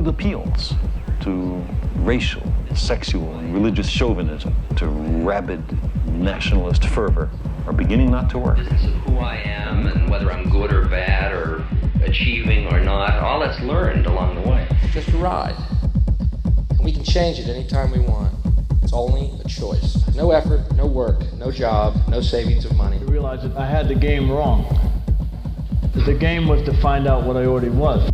appeals to racial, sexual, and religious chauvinism, to rabid nationalist fervor, are beginning not to work. Business of who I am and whether I'm good or bad or achieving or not, all that's learned along the way. Just a ride. And we can change it anytime we want. It's only a choice. No effort, no work, no job, no savings of money. I realized that I had the game wrong. That the game was to find out what I already was.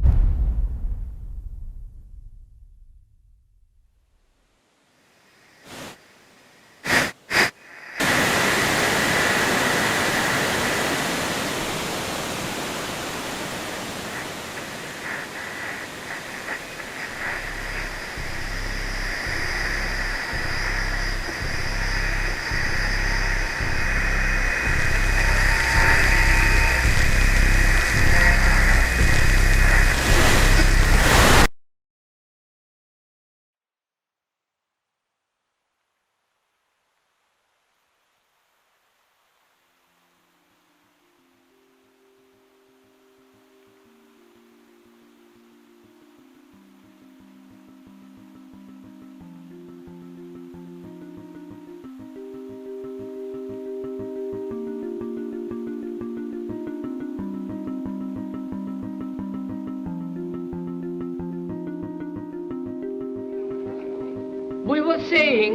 We were saying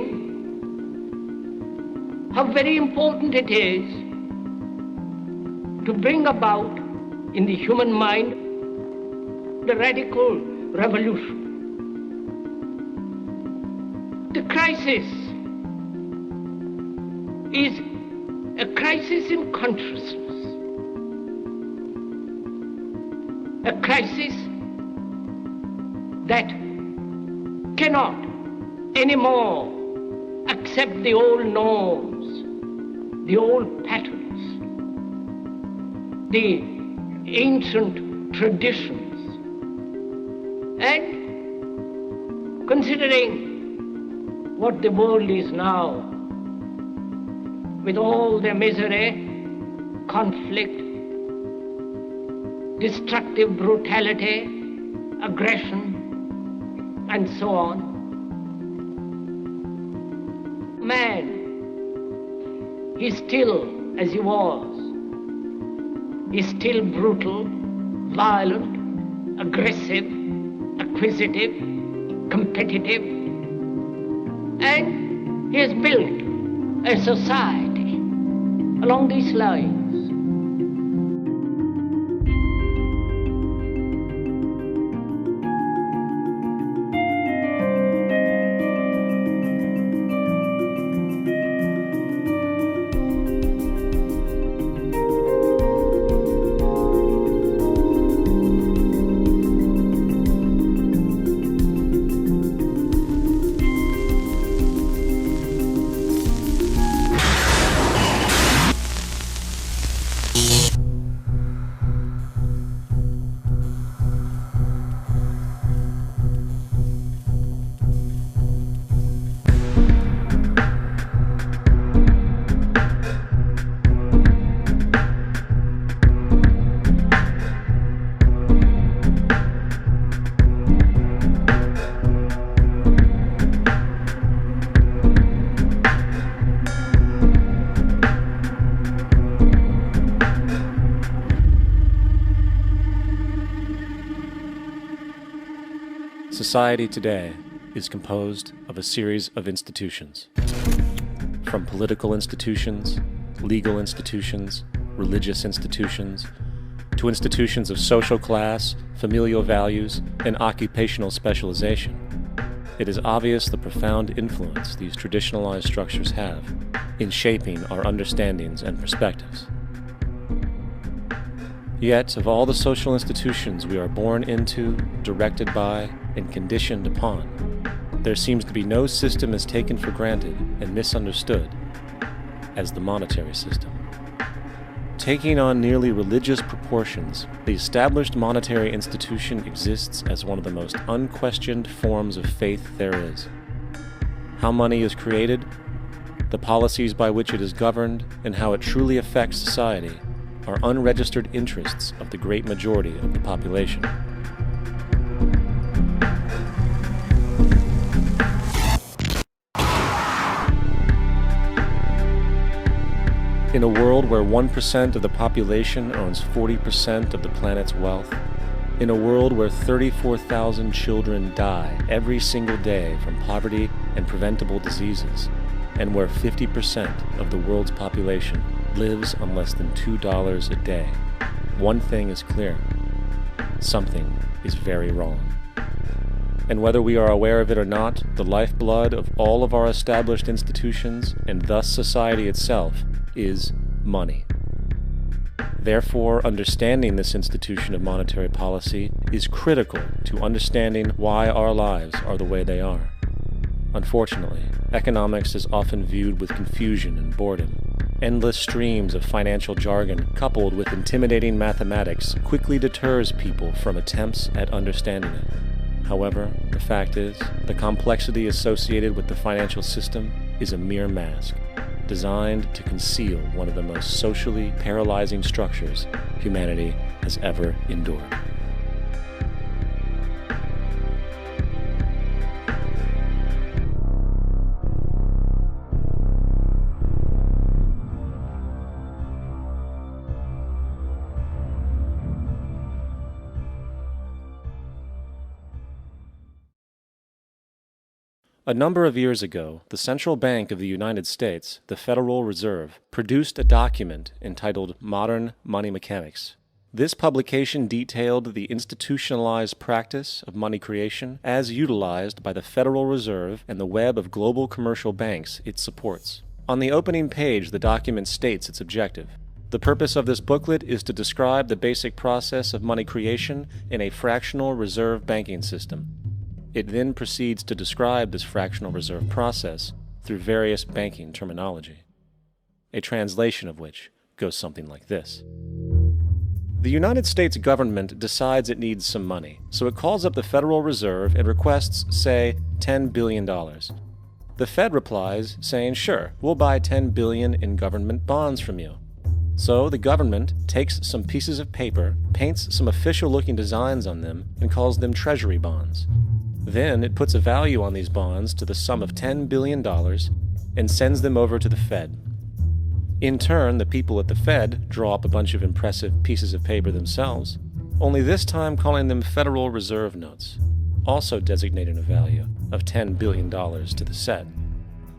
how very important it is to bring about in the human mind the radical revolution. The crisis is a crisis in consciousness, a crisis that cannot anymore accept the old norms, the old patterns, the ancient traditions. And considering what the world is now, with all the misery, conflict, destructive brutality, aggression, and so on, man is still as he was. He's still brutal, violent, aggressive, acquisitive, competitive, and he has built a society along these lines. Society today is composed of a series of institutions. From political institutions, legal institutions, religious institutions, to institutions of social class, familial values, and occupational specialization. It is obvious the profound influence these traditionalized structures have in shaping our understandings and perspectives. Yet, of all the social institutions we are born into, directed by, and conditioned upon, there seems to be no system as taken for granted and misunderstood as the monetary system. Taking on nearly religious proportions, the established monetary institution exists as one of the most unquestioned forms of faith there is. How money is created, the policies by which it is governed, and how it truly affects society are unregistered interests of the great majority of the population. In a world where 1% of the population owns 40% of the planet's wealth, in a world where 34,000 children die every single day from poverty and preventable diseases, and where 50% of the world's population lives on less than $2 a day, one thing is clear: something is very wrong. And whether we are aware of it or not, the lifeblood of all of our established institutions, and thus society itself, is money. Therefore, understanding this institution of monetary policy is critical to understanding why our lives are the way they are. Unfortunately, economics is often viewed with confusion and boredom. Endless streams of financial jargon coupled with intimidating mathematics quickly deters people from attempts at understanding it. However, the fact is, the complexity associated with the financial system is a mere mask, designed to conceal one of the most socially paralyzing structures humanity has ever endured. A number of years ago, the Central Bank of the United States, the Federal Reserve, produced a document entitled Modern Money Mechanics. This publication detailed the institutionalized practice of money creation as utilized by the Federal Reserve and the web of global commercial banks it supports. On the opening page, the document states its objective. The purpose of this booklet is to describe the basic process of money creation in a fractional reserve banking system. It then proceeds to describe this fractional reserve process through various banking terminology, a translation of which goes something like this. The United States government decides it needs some money, so it calls up the Federal Reserve and requests, say, $10 billion. The Fed replies, saying, sure, we'll buy $10 billion in government bonds from you. So the government takes some pieces of paper, paints some official-looking designs on them, and calls them treasury bonds. Then it puts a value on these bonds to the sum of $10 billion and sends them over to the Fed. In turn, the people at the Fed draw up a bunch of impressive pieces of paper themselves, only this time calling them Federal Reserve notes, also designating a value of $10 billion to the set.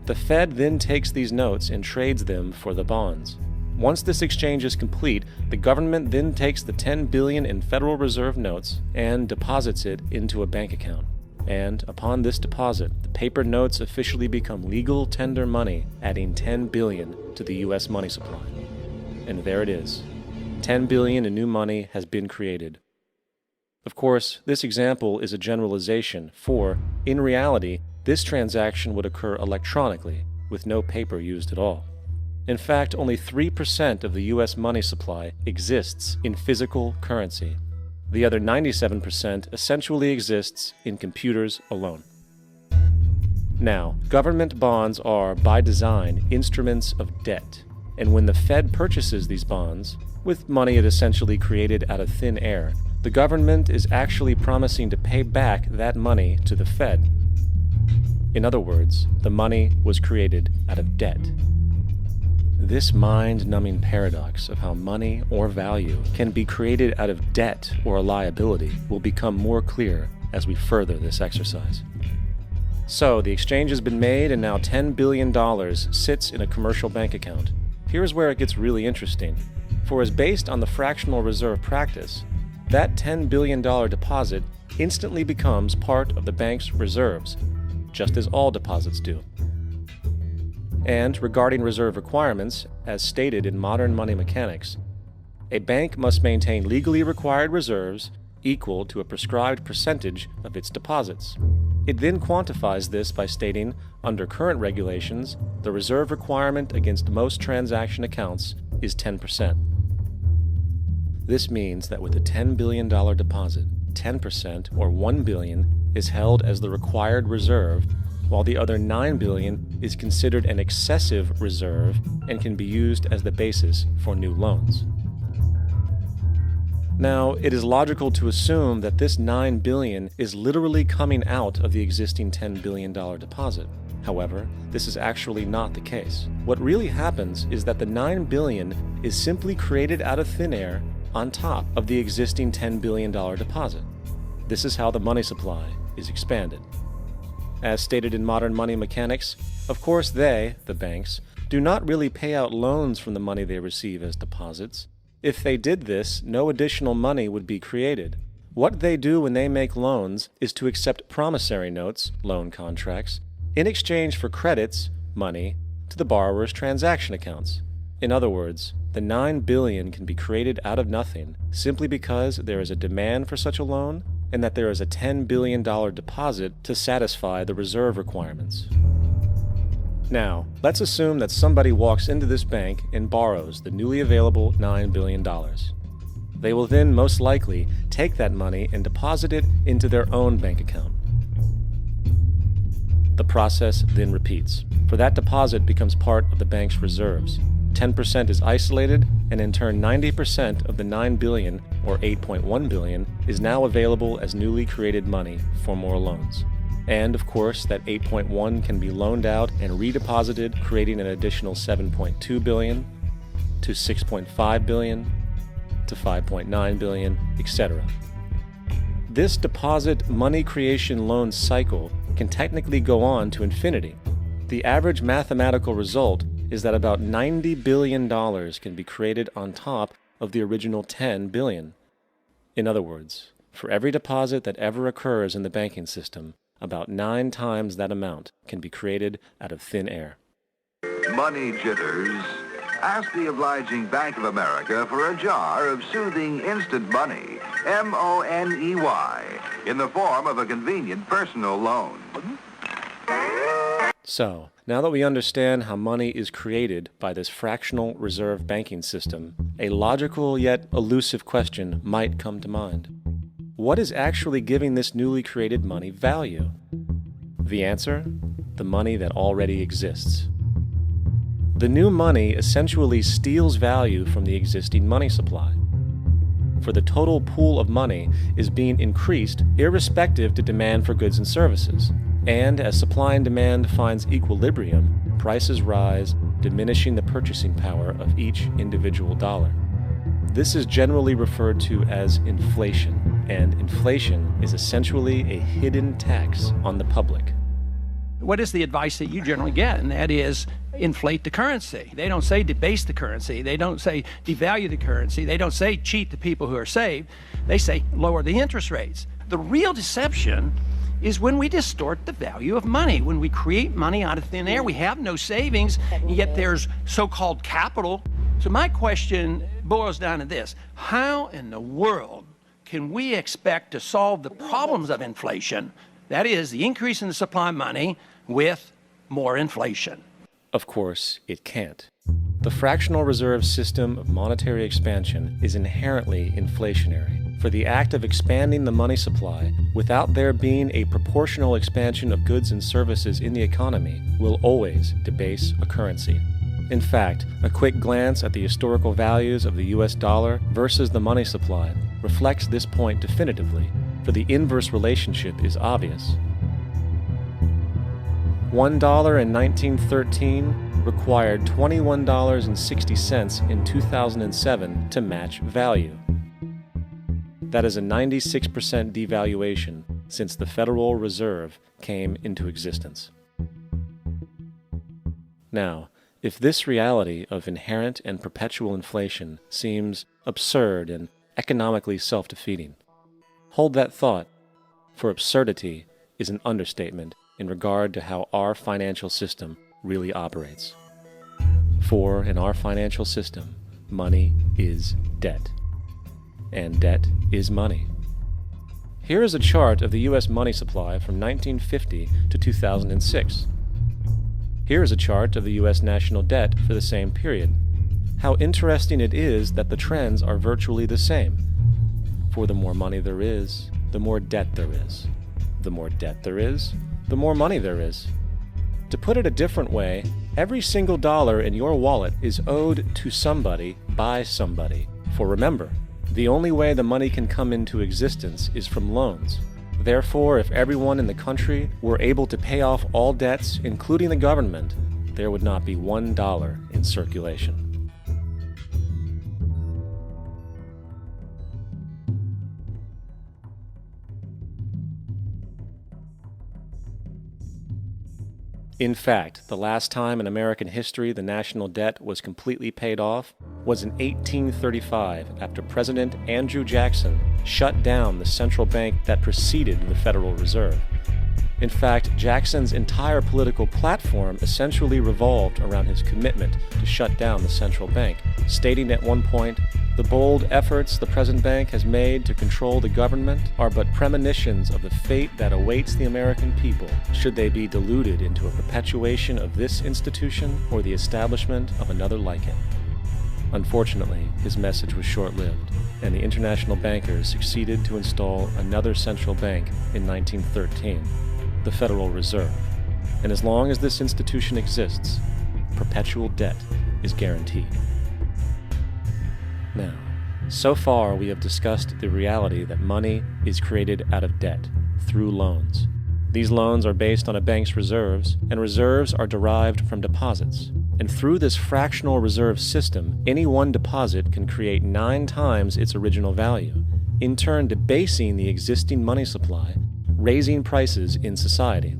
The Fed then takes these notes and trades them for the bonds. Once this exchange is complete, the government then takes the $10 billion in Federal Reserve notes and deposits it into a bank account. And upon this deposit, the paper notes officially become legal tender money, adding $10 billion to the U.S. money supply. And there it is. $10 billion in new money has been created. Of course, this example is a generalization, for, in reality, this transaction would occur electronically, with no paper used at all. In fact, only 3% of the U.S. money supply exists in physical currency. The other 97% essentially exists in computers alone. Now, government bonds are, by design, instruments of debt, and when the Fed purchases these bonds, with money it essentially created out of thin air, the government is actually promising to pay back that money to the Fed. In other words, the money was created out of debt. This mind-numbing paradox of how money or value can be created out of debt or a liability will become more clear as we further this exercise. So, the exchange has been made and now $10 billion sits in a commercial bank account. Here's where it gets really interesting. For as based on the fractional reserve practice, that $10 billion deposit instantly becomes part of the bank's reserves, just as all deposits do. And regarding reserve requirements, as stated in Modern Money Mechanics, a bank must maintain legally required reserves equal to a prescribed percentage of its deposits. It then quantifies this by stating, under current regulations, the reserve requirement against most transaction accounts is 10%. This means that with a $10 billion deposit, 10%, or $1 billion, is held as the required reserve, while the other $9 billion is considered an excessive reserve and can be used as the basis for new loans. Now, it is logical to assume that this $9 billion is literally coming out of the existing $10 billion deposit. However, this is actually not the case. What really happens is that the $9 billion is simply created out of thin air on top of the existing $10 billion deposit. This is how the money supply is expanded. As stated in modern money mechanics, of course they, the banks, do not really pay out loans from the money they receive as deposits. If they did this, no additional money would be created. What they do when they make loans is to accept promissory notes, loan contracts, in exchange for credits, money, to the borrower's transaction accounts. In other words, the $9 billion can be created out of nothing simply because there is a demand for such a loan and that there is a $10 billion deposit to satisfy the reserve requirements. Now, let's assume that somebody walks into this bank and borrows the newly available $9 billion. They will then most likely take that money and deposit it into their own bank account. The process then repeats, for that deposit becomes part of the bank's reserves. 10% is isolated, and in turn 90% of the $9 billion, or $8.1 billion, is now available as newly created money for more loans. And of course, that 8.1 can be loaned out and redeposited, creating an additional 7.2 billion, to 6.5 billion, to 5.9 billion, etc. This deposit money creation loan cycle can technically go on to infinity. The average mathematical result is that about $90 billion can be created on top of the original $10 billion. In other words, for every deposit that ever occurs in the banking system, about 9 times that amount can be created out of thin air. Money jitters. Ask the obliging Bank of America for a jar of soothing instant money, M-O-N-E-Y, in the form of a convenient personal loan. So, now that we understand how money is created by this fractional reserve banking system, a logical yet elusive question might come to mind. What is actually giving this newly created money value? The answer? The money that already exists. The new money essentially steals value from the existing money supply. For the total pool of money is being increased irrespective to demand for goods and services. And as supply and demand finds equilibrium, prices rise, diminishing the purchasing power of each individual dollar. This is generally referred to as inflation, and inflation is essentially a hidden tax on the public. What is the advice that you generally get? And that is inflate the currency. They don't say debase the currency. They don't say devalue the currency. They don't say cheat the people who are saved. They say lower the interest rates. The real deception is when we distort the value of money. When we create money out of thin air, we have no savings, and yet there's so-called capital. So my question boils down to this: how in the world can we expect to solve the problems of inflation, that is, the increase in the supply of money, with more inflation? Of course, it can't. The fractional reserve system of monetary expansion is inherently inflationary. For the act of expanding the money supply without there being a proportional expansion of goods and services in the economy will always debase a currency. In fact, a quick glance at the historical values of the US dollar versus the money supply reflects this point definitively, for the inverse relationship is obvious. $1 in 1913 required $21.60 in 2007 to match value. That is a 96% devaluation since the Federal Reserve came into existence. Now, if this reality of inherent and perpetual inflation seems absurd and economically self-defeating, hold that thought, for absurdity is an understatement in regard to how our financial system really operates. For in our financial system, money is debt. And debt is money. Here is a chart of the U.S. money supply from 1950 to 2006. Here is a chart of the U.S. national debt for the same period. How interesting it is that the trends are virtually the same. For the more money there is, the more debt there is. The more debt there is, the more money there is. To put it a different way, every single dollar in your wallet is owed to somebody by somebody. For remember, the only way the money can come into existence is from loans. Therefore, if everyone in the country were able to pay off all debts, including the government, there would not be $1 in circulation. In fact, the last time in American history the national debt was completely paid off was in 1835 after President Andrew Jackson shut down the central bank that preceded the Federal Reserve. In fact, Jackson's entire political platform essentially revolved around his commitment to shut down the central bank, stating at one point, "The bold efforts the present bank has made to control the government are but premonitions of the fate that awaits the American people should they be deluded into a perpetuation of this institution or the establishment of another like it." Unfortunately, his message was short-lived, and the international bankers succeeded to install another central bank in 1913, the Federal Reserve. And as long as this institution exists, perpetual debt is guaranteed. Now, so far we have discussed the reality that money is created out of debt, through loans. These loans are based on a bank's reserves, and reserves are derived from deposits. And through this fractional reserve system, any one deposit can create 9 times its original value, in turn debasing the existing money supply, raising prices in society.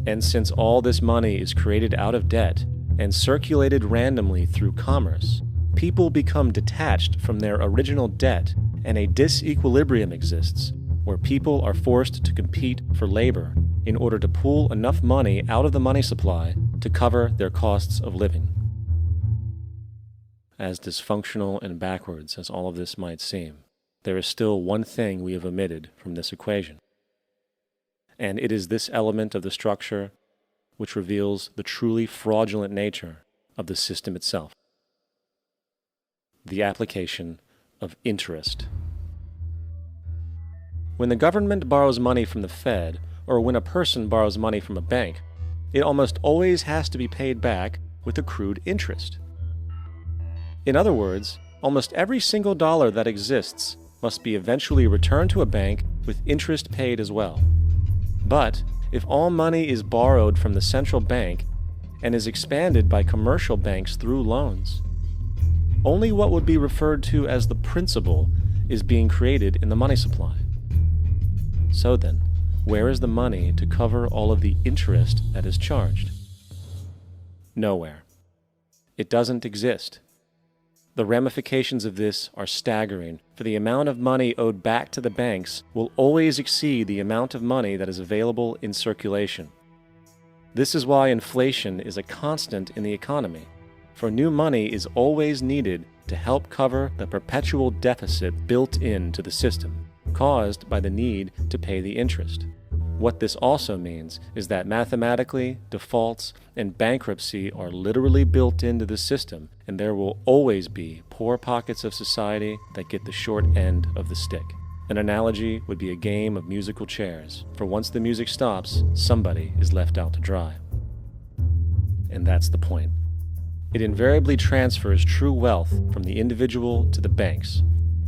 And since all this money is created out of debt and circulated randomly through commerce, people become detached from their original debt, and a disequilibrium exists where people are forced to compete for labor in order to pull enough money out of the money supply to cover their costs of living. As dysfunctional and backwards as all of this might seem, there is still one thing we have omitted from this equation. And it is this element of the structure which reveals the truly fraudulent nature of the system itself: the application of interest. When the government borrows money from the Fed, or when a person borrows money from a bank, it almost always has to be paid back with accrued interest. In other words, almost every single dollar that exists must be eventually returned to a bank with interest paid as well. But if all money is borrowed from the central bank and is expanded by commercial banks through loans, only what would be referred to as the principal is being created in the money supply. So then, where is the money to cover all of the interest that is charged? Nowhere. It doesn't exist. The ramifications of this are staggering, for the amount of money owed back to the banks will always exceed the amount of money that is available in circulation. This is why inflation is a constant in the economy, for new money is always needed to help cover the perpetual deficit built into the system, caused by the need to pay the interest. What this also means is that mathematically, defaults and bankruptcy are literally built into the system, and there will always be poor pockets of society that get the short end of the stick. An analogy would be a game of musical chairs, for once the music stops, somebody is left out to dry. And that's the point. It invariably transfers true wealth from the individual to the banks.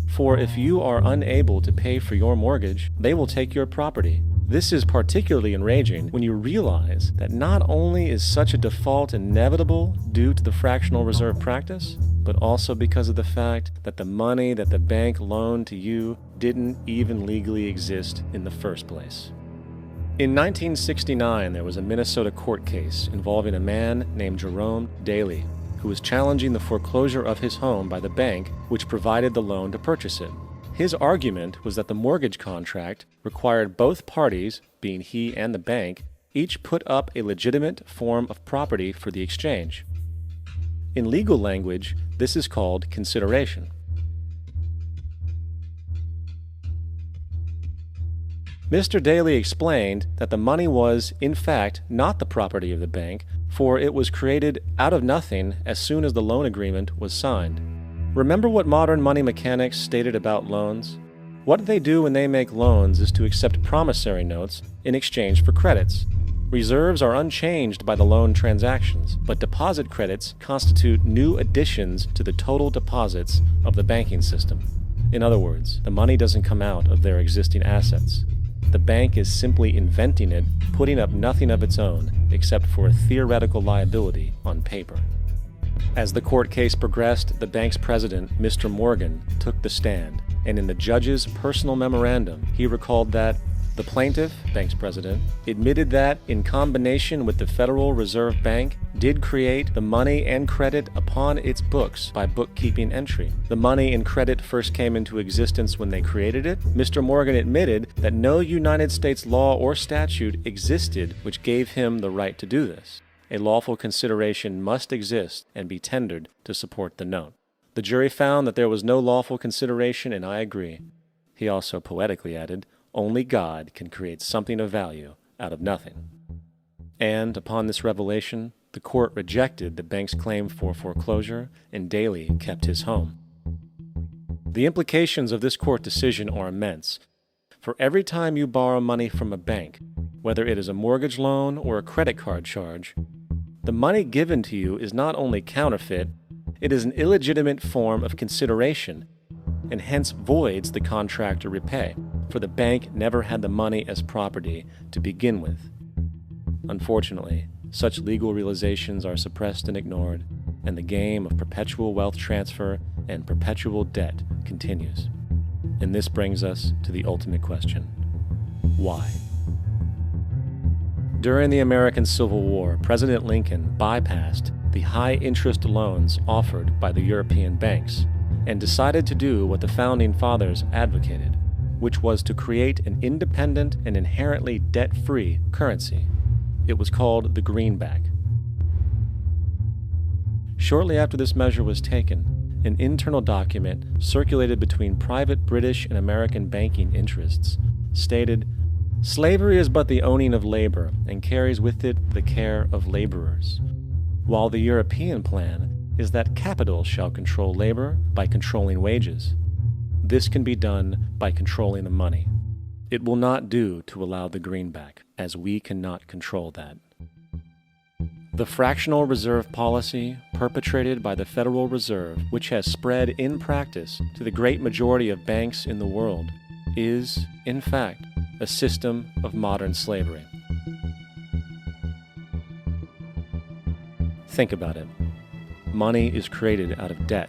For if you are unable to pay for your mortgage, they will take your property. This is particularly enraging when you realize that not only is such a default inevitable due to the fractional reserve practice, but also because of the fact that the money that the bank loaned to you didn't even legally exist in the first place. In 1969, there was a Minnesota court case involving a man named Jerome Daly, who was challenging the foreclosure of his home by the bank which provided the loan to purchase it. His argument was that the mortgage contract required both parties, being he and the bank, each put up a legitimate form of property for the exchange. In legal language, this is called consideration. Mr. Daly explained that the money was, in fact, not the property of the bank, for it was created out of nothing as soon as the loan agreement was signed. Remember what modern money mechanics stated about loans? What they do when they make loans is to accept promissory notes in exchange for credits. Reserves are unchanged by the loan transactions, but deposit credits constitute new additions to the total deposits of the banking system. In other words, the money doesn't come out of their existing assets. the bank is simply inventing it, putting up nothing of its own except for a theoretical liability on paper. As the court case progressed, the bank's president, Mr. Morgan, took the stand, and in the judge's personal memorandum, he recalled that the plaintiff, bank's president, admitted that, in combination with the Federal Reserve Bank, did create the money and credit upon its books by bookkeeping entry. The money and credit first came into existence when they created it. Mr. Morgan admitted that no United States law or statute existed which gave him the right to do this. A lawful consideration must exist and be tendered to support the note. The jury found that there was no lawful consideration, and I agree. He also poetically added, "Only God can create something of value out of nothing." And upon this revelation, the court rejected the bank's claim for foreclosure, and Daly kept his home. The implications of this court decision are immense. For every time you borrow money from a bank, whether it is a mortgage loan or a credit card charge, the money given to you is not only counterfeit, it is an illegitimate form of consideration, and hence voids the contract to repay, for the bank never had the money as property to begin with. Unfortunately, such legal realizations are suppressed and ignored, and the game of perpetual wealth transfer and perpetual debt continues. And this brings us to the ultimate question: why? During the American Civil War, President Lincoln bypassed the high-interest loans offered by the European banks and decided to do what the Founding Fathers advocated, which was to create an independent and inherently debt-free currency. It was called the greenback. Shortly after this measure was taken, an internal document circulated between private British and American banking interests stated, "Slavery is but the owning of labor and carries with it the care of laborers, while the European plan is that capital shall control labor by controlling wages. This can be done by controlling the money. It will not do to allow the greenback, as we cannot control that." The fractional reserve policy perpetrated by the Federal Reserve, which has spread in practice to the great majority of banks in the world, is, in fact, a system of modern slavery. Think about it. Money is created out of debt.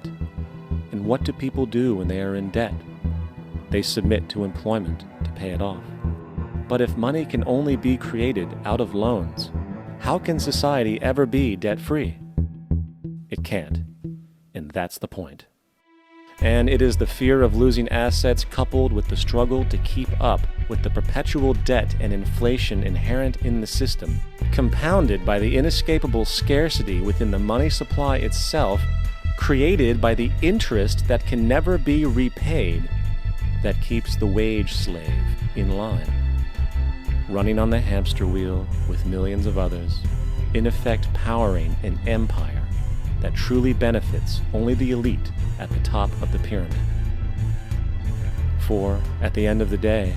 And what do people do when they are in debt? They submit to employment to pay it off. But if money can only be created out of loans, how can society ever be debt-free? It can't. And that's the point. And it is the fear of losing assets coupled with the struggle to keep up with the perpetual debt and inflation inherent in the system, compounded by the inescapable scarcity within the money supply itself, created by the interest that can never be repaid, that keeps the wage slave in line, running on the hamster wheel with millions of others, in effect powering an empire that truly benefits only the elite at the top of the pyramid. For, at the end of the day,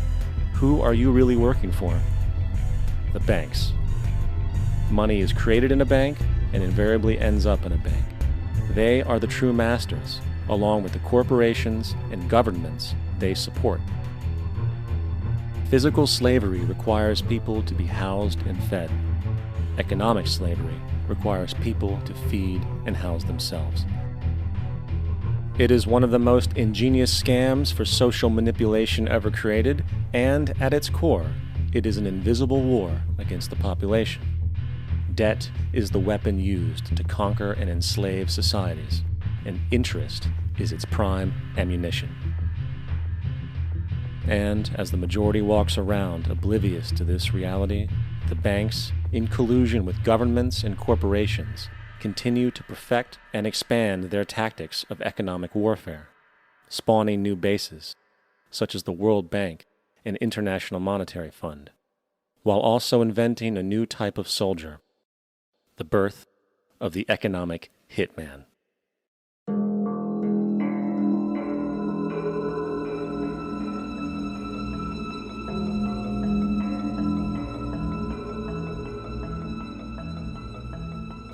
who are you really working for? The banks. Money is created in a bank and invariably ends up in a bank. They are the true masters, along with the corporations and governments they support. Physical slavery requires people to be housed and fed. Economic slavery requires people to feed and house themselves. It is one of the most ingenious scams for social manipulation ever created, and at its core, it is an invisible war against the population. Debt is the weapon used to conquer and enslave societies, and interest is its prime ammunition. And as the majority walks around oblivious to this reality, the banks, in collusion with governments and corporations, continue to perfect and expand their tactics of economic warfare, spawning new bases, such as the World Bank and International Monetary Fund, while also inventing a new type of soldier, the birth of the economic hitman.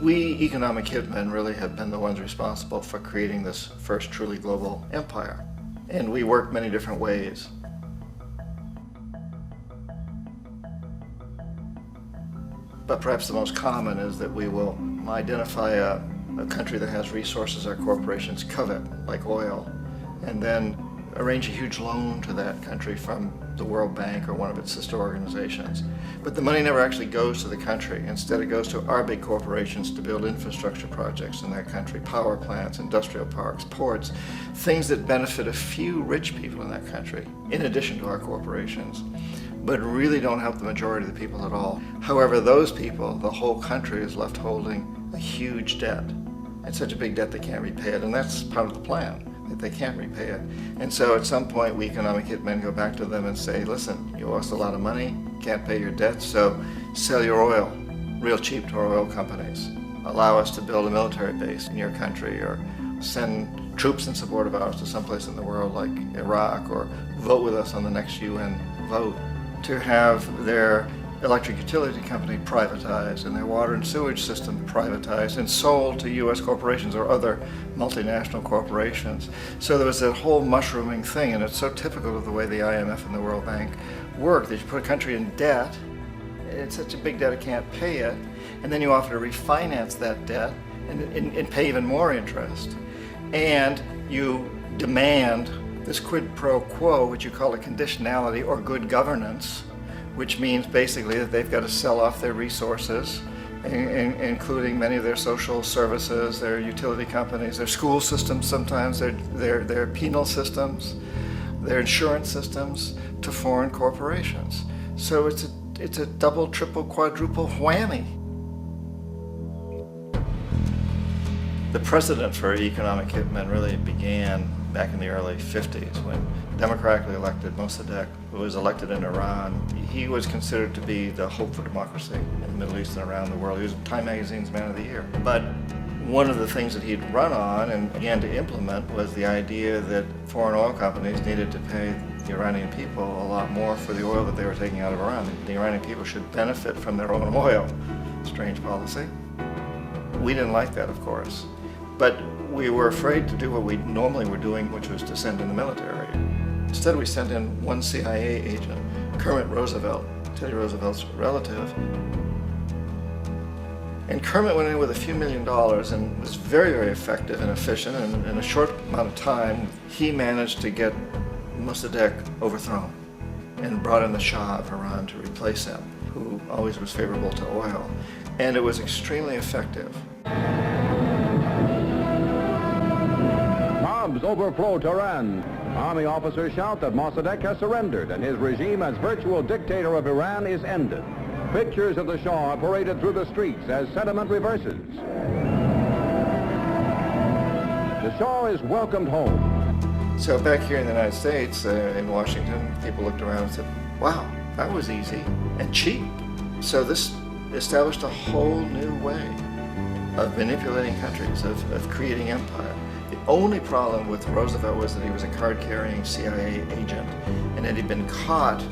We economic hitmen really have been the ones responsible for creating this first truly global empire. And we work many different ways. But perhaps the most common is that we will identify a country that has resources our corporations covet, like oil, and then arrange a huge loan to that country from the World Bank or one of its sister organizations. But the money never actually goes to the country. Instead, it goes to our big corporations to build infrastructure projects in that country, power plants, industrial parks, ports, things that benefit a few rich people in that country, in addition to our corporations, but really don't help the majority of the people at all. However, those people, the whole country is left holding a huge debt. It's such a big debt they can't repay it, and that's part of the plan, that they can't repay it. And so at some point, we economic hitmen go back to them and say, listen, you owe us a lot of money, can't pay your debts, so sell your oil real cheap to our oil companies. Allow us to build a military base in your country, or send troops in support of ours to someplace in the world like Iraq, or vote with us on the next UN vote. To have their electric utility company privatized and their water and sewage system privatized and sold to U.S. corporations or other multinational corporations. So there was that whole mushrooming thing, and it's so typical of the way the IMF and the World Bank work, that you put a country in debt, it's such a big debt it can't pay it, and then you offer to refinance that debt and pay even more interest. And you demand this quid pro quo, which you call a conditionality or good governance, which means basically that they've got to sell off their resources, including many of their social services, their utility companies, their school systems sometimes, their penal systems, their insurance systems, to foreign corporations. So it's a double, triple, quadruple whammy. The precedent for economic hitmen really began back in the early 50s when democratically elected Mossadegh, who was elected in Iran, he was considered to be the hope for democracy in the Middle East and around the world. He was Time Magazine's Man of the Year. But one of the things that he'd run on and began to implement was the idea that foreign oil companies needed to pay the Iranian people a lot more for the oil that they were taking out of Iran. The Iranian people should benefit from their own oil. Strange policy. We didn't like that, of course. But we were afraid to do what we normally were doing, which was to send in the military. Instead, we sent in one CIA agent, Kermit Roosevelt, Teddy Roosevelt's relative. And Kermit went in with a few $1 million and was very, very effective and efficient. And in a short amount of time, he managed to get Mossadegh overthrown and brought in the Shah of Iran to replace him, who always was favorable to oil. And it was extremely effective. Mobs overflow Tehran. Army officers shout that Mossadegh has surrendered and his regime as virtual dictator of Iran is ended. Pictures of the Shah are paraded through the streets as sentiment reverses. The Shah is welcomed home. So back here in the United States, in Washington, people looked around and said, wow, that was easy and cheap. So this established a whole new way of manipulating countries, of creating empire. The only problem with Roosevelt was that he was a card-carrying CIA agent, and had he been caught,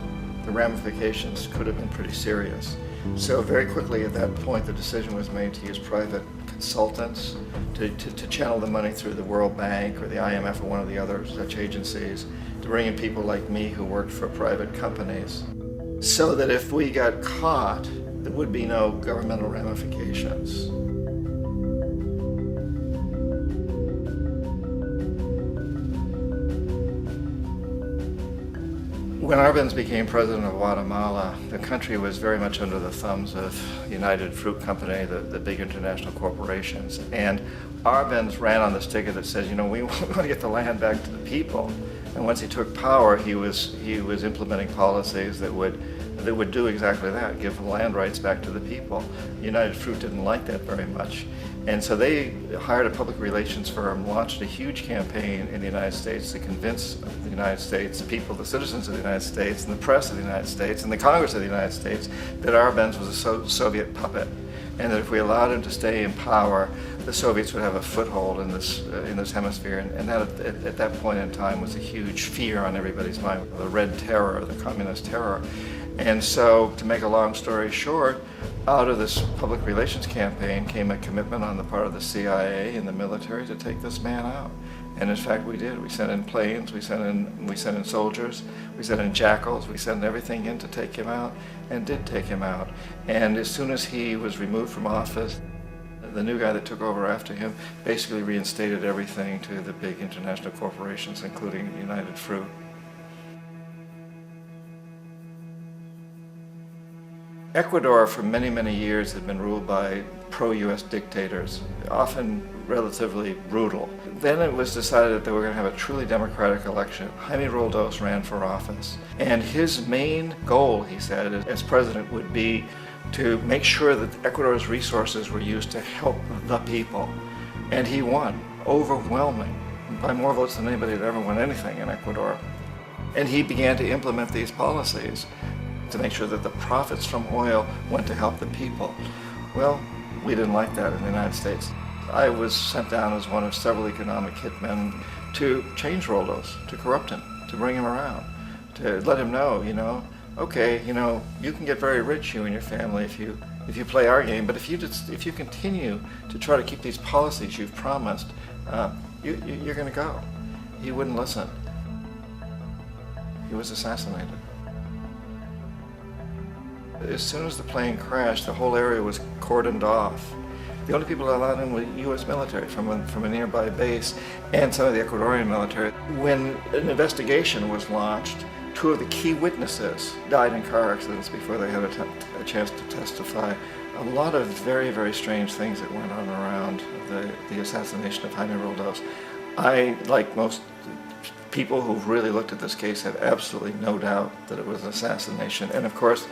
the ramifications could have been pretty serious. So very quickly at that point, the decision was made to use private consultants to channel the money through the World Bank or the IMF or one of the other such agencies, to bring in people like me who worked for private companies, so that if we got caught, there would be no governmental ramifications. When Arbenz became president of Guatemala, the country was very much under the thumbs of United Fruit Company, the big international corporations. And Arbenz ran on this ticket that says, you know, we want to get the land back to the people. And once he took power, he was implementing policies that would do exactly that, give the land rights back to the people. United Fruit didn't like that very much. And so they hired a public relations firm, launched a huge campaign in the United States to convince the United States people, the citizens of the United States, and the press of the United States, and the Congress of the United States, that Arbenz was a Soviet puppet, and that if we allowed him to stay in power, the Soviets would have a foothold in this hemisphere. And that at that point in time was a huge fear on everybody's mind, the Red Terror, the Communist terror. And so, to make a long story short, out of this public relations campaign came a commitment on the part of the CIA and the military to take this man out. And in fact, we did. We sent in planes, we sent in soldiers, we sent in jackals, we sent everything in to take him out, and did take him out. And as soon as he was removed from office, the new guy that took over after him basically reinstated everything to the big international corporations, including United Fruit. Ecuador for many, many years had been ruled by pro-US dictators, often relatively brutal. Then it was decided that they were going to have a truly democratic election. Jaime Roldos ran for office, and his main goal, he said, as president would be to make sure that Ecuador's resources were used to help the people. And he won, overwhelming, by more votes than anybody had ever won anything in Ecuador. And he began to implement these policies to make sure that the profits from oil went to help the people. Well, we didn't like that in the United States. I was sent down as one of several economic hitmen to change Roldos, to corrupt him, to bring him around, to let him know, okay, you can get very rich, you and your family, if you play our game, but if you continue to try to keep these policies you've promised, you're going to go. He wouldn't listen. He was assassinated. As soon as the plane crashed, the whole area was cordoned off. The only people allowed in were U.S. military from a nearby base and some of the Ecuadorian military. When an investigation was launched, 2 of the key witnesses died in car accidents before they had a chance to testify. A lot of very, very strange things that went on around the assassination of Jaime Roldos. I, like most people who've really looked at this case, have absolutely no doubt that it was an assassination. And of course,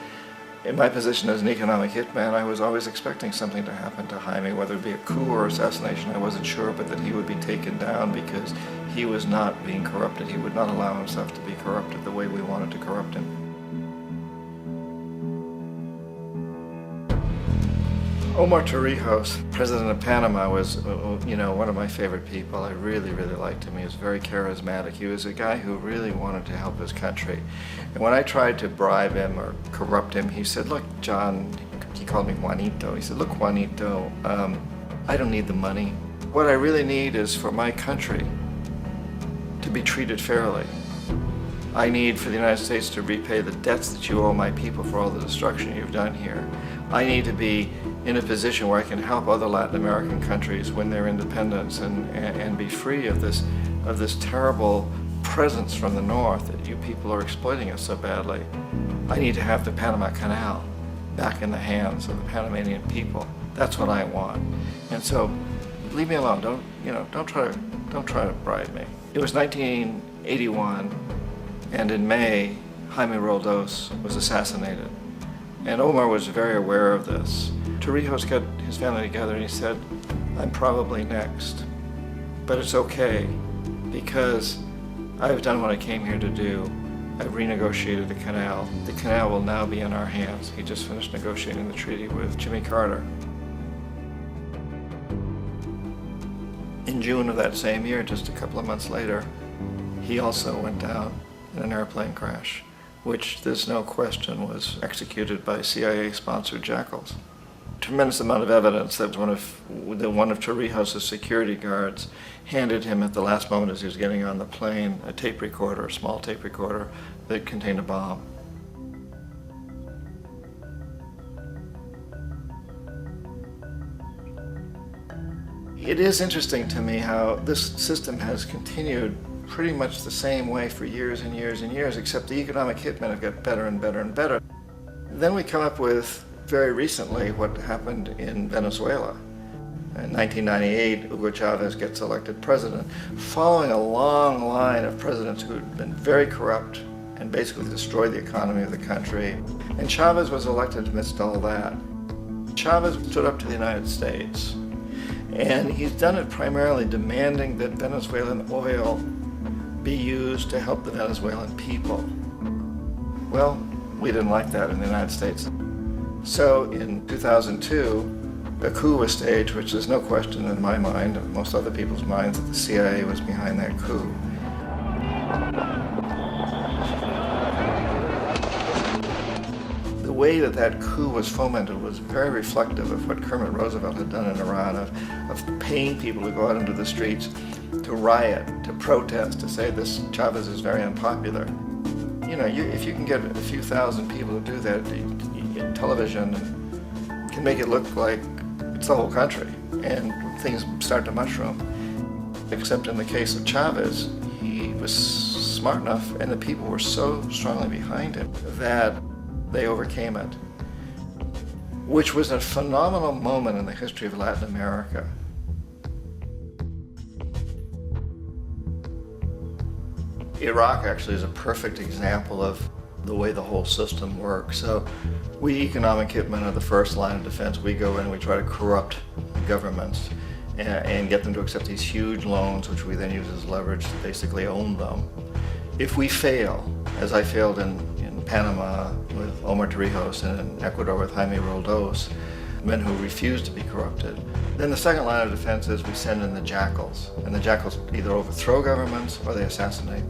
in my position as an economic hitman, I was always expecting something to happen to Jaime, whether it be a coup or assassination, I wasn't sure, but that he would be taken down because he was not being corrupted. He would not allow himself to be corrupted the way we wanted to corrupt him. Omar Torrijos, president of Panama, was one of my favorite people. I really, really liked him. He was very charismatic. He was a guy who really wanted to help his country. And when I tried to bribe him or corrupt him, he said, look, John, he called me Juanito. He said, look, Juanito, I don't need the money. What I really need is for my country to be treated fairly. I need for the United States to repay the debts that you owe my people for all the destruction you've done here. I need to be in a position where I can help other Latin American countries win their independence and be free of this terrible presence from the north that you people are exploiting us so badly. I need to have the Panama Canal back in the hands of the Panamanian people. That's what I want. And so, leave me alone. Don't try to bribe me. It was 1981, and in May, Jaime Roldos was assassinated. And Omar was very aware of this. Torrijos got his family together and he said, I'm probably next, but it's okay because I've done what I came here to do. I've renegotiated the canal. The canal will now be in our hands. He just finished negotiating the treaty with Jimmy Carter. In June of that same year, just a couple of months later, he also went down in an airplane crash, which there's no question was executed by CIA-sponsored jackals. Tremendous amount of evidence that one of Torrijos' security guards handed him at the last moment as he was getting on the plane a tape recorder, a small tape recorder that contained a bomb. It is interesting to me how this system has continued pretty much the same way for years and years and years, except the economic hitmen have got better and better and better. Then we come up with, very recently, what happened in Venezuela. In 1998, Hugo Chavez gets elected president, following a long line of presidents who had been very corrupt and basically destroyed the economy of the country. And Chavez was elected amidst all that. Chavez stood up to the United States, and he's done it primarily demanding that Venezuelan oil be used to help the Venezuelan people. Well, we didn't like that in the United States. So in 2002, a coup was staged, which there's no question in my mind, and most other people's minds, that the CIA was behind that coup. The way that coup was fomented was very reflective of what Kermit Roosevelt had done in Iran, of paying people to go out into the streets, to riot, to protest, to say this Chavez is very unpopular. You know, if you can get a few thousand people to do that, television can make it look like it's the whole country, and things start to mushroom. Except in the case of Chavez, he was smart enough, and the people were so strongly behind him that they overcame it, which was a phenomenal moment in the history of Latin America. Iraq actually is a perfect example of the way the whole system works. So we economic hitmen are the first line of defense. We go in and we try to corrupt governments and get them to accept these huge loans, which we then use as leverage to basically own them. If we fail, as I failed in Panama with Omar Torrijos and in Ecuador with Jaime Roldos, men who refuse to be corrupted, then the second line of defense is we send in the jackals. And the jackals either overthrow governments or they assassinate.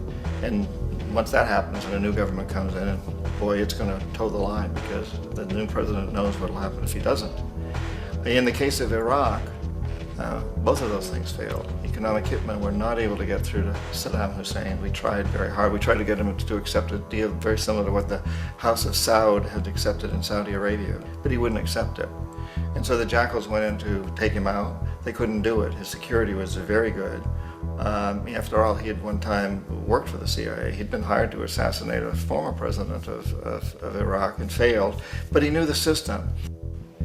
And once that happens and a new government comes in, and boy, it's going to toe the line because the new president knows what will happen if he doesn't. In the case of Iraq, both of those things failed. Economic hitmen were not able to get through to Saddam Hussein. We tried very hard. We tried to get him to accept a deal very similar to what the House of Saud had accepted in Saudi Arabia, but he wouldn't accept it. And so the jackals went in to take him out. They couldn't do it. His security was very good. After all, he had one time worked for the CIA. He'd been hired to assassinate a former president of Iraq and failed, but he knew the system.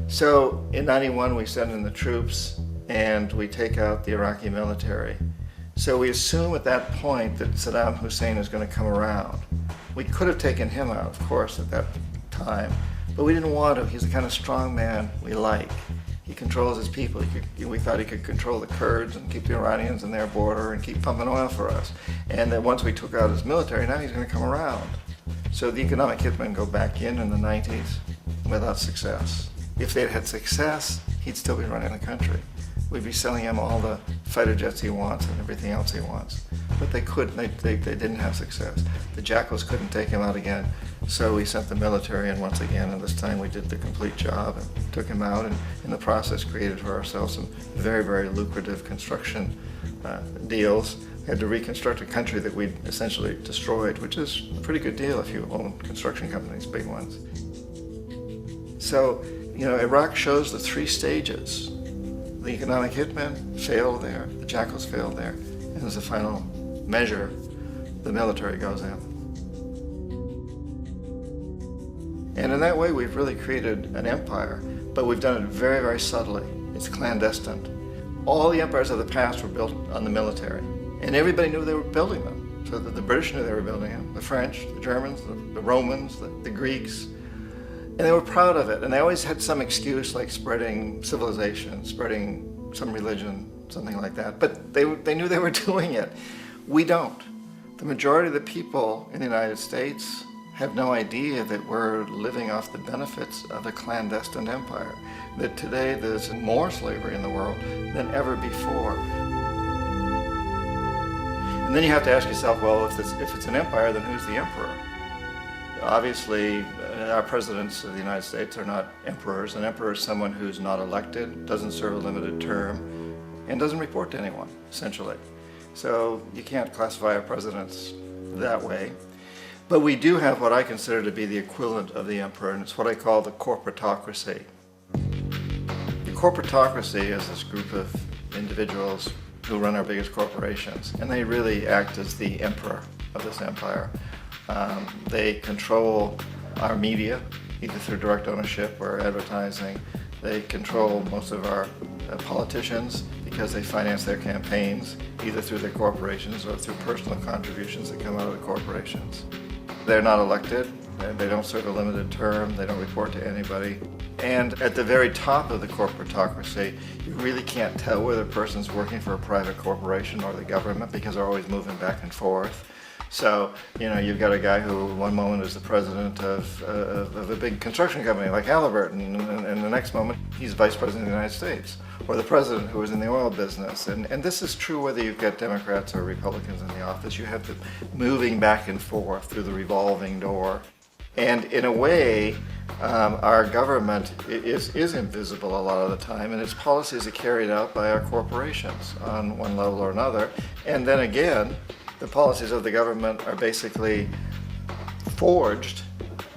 So in '91, we send in the troops and we take out the Iraqi military. So we assume at that point that Saddam Hussein is going to come around. We could have taken him out, of course, at that time, but we didn't want to. He's the kind of strong man we like. He controls his people. We thought he could control the Kurds and keep the Iranians in their border and keep pumping oil for us. And that once we took out his military, now he's going to come around. So the economic hitmen go back in the 90s without success. If they'd had success, he'd still be running the country. We'd be selling him all the fighter jets he wants and everything else he wants. But they couldn't, they didn't have success. The jackals couldn't take him out again, so we sent the military in once again, and this time we did the complete job and took him out, and in the process created for ourselves some very, very lucrative construction deals. We had to reconstruct a country that we'd essentially destroyed, which is a pretty good deal if you own construction companies, big ones. So, you know, Iraq shows the three stages. The economic hitmen failed there, the jackals failed there, and as a final measure, the military goes in. And in that way, we've really created an empire, but we've done it very, very subtly. It's clandestine. All the empires of the past were built on the military, and everybody knew they were building them. So that the British knew they were building them, the French, the Germans, the Romans, the Greeks. And they were proud of it, and they always had some excuse like spreading civilization, spreading some religion, something like that. But they knew they were doing it. We don't. The majority of the people in the United States have no idea that we're living off the benefits of a clandestine empire, that today there's more slavery in the world than ever before. And then you have to ask yourself, well, if it's an empire, then who's the emperor? Obviously, our presidents of the United States are not emperors. An emperor is someone who's not elected, doesn't serve a limited term, and doesn't report to anyone, essentially. So you can't classify our presidents that way. But we do have what I consider to be the equivalent of the emperor, and it's what I call the corporatocracy. The corporatocracy is this group of individuals who run our biggest corporations, and they really act as the emperor of this empire. They control our media, either through direct ownership or advertising. They control most of our politicians because they finance their campaigns, either through their corporations or through personal contributions that come out of the corporations. They're not elected, they don't serve a limited term, they don't report to anybody. And at the very top of the corporatocracy, you really can't tell whether a person's working for a private corporation or the government because they're always moving back and forth. So, you know, you've got a guy who one moment is the president of a big construction company like Halliburton, and the next moment he's vice president of the United States, or the president who was in the oil business. And this is true whether you've got Democrats or Republicans in the office. You have the moving back and forth through the revolving door. And in a way, our government is invisible a lot of the time, and its policies are carried out by our corporations on one level or another. And then again, the policies of the government are basically forged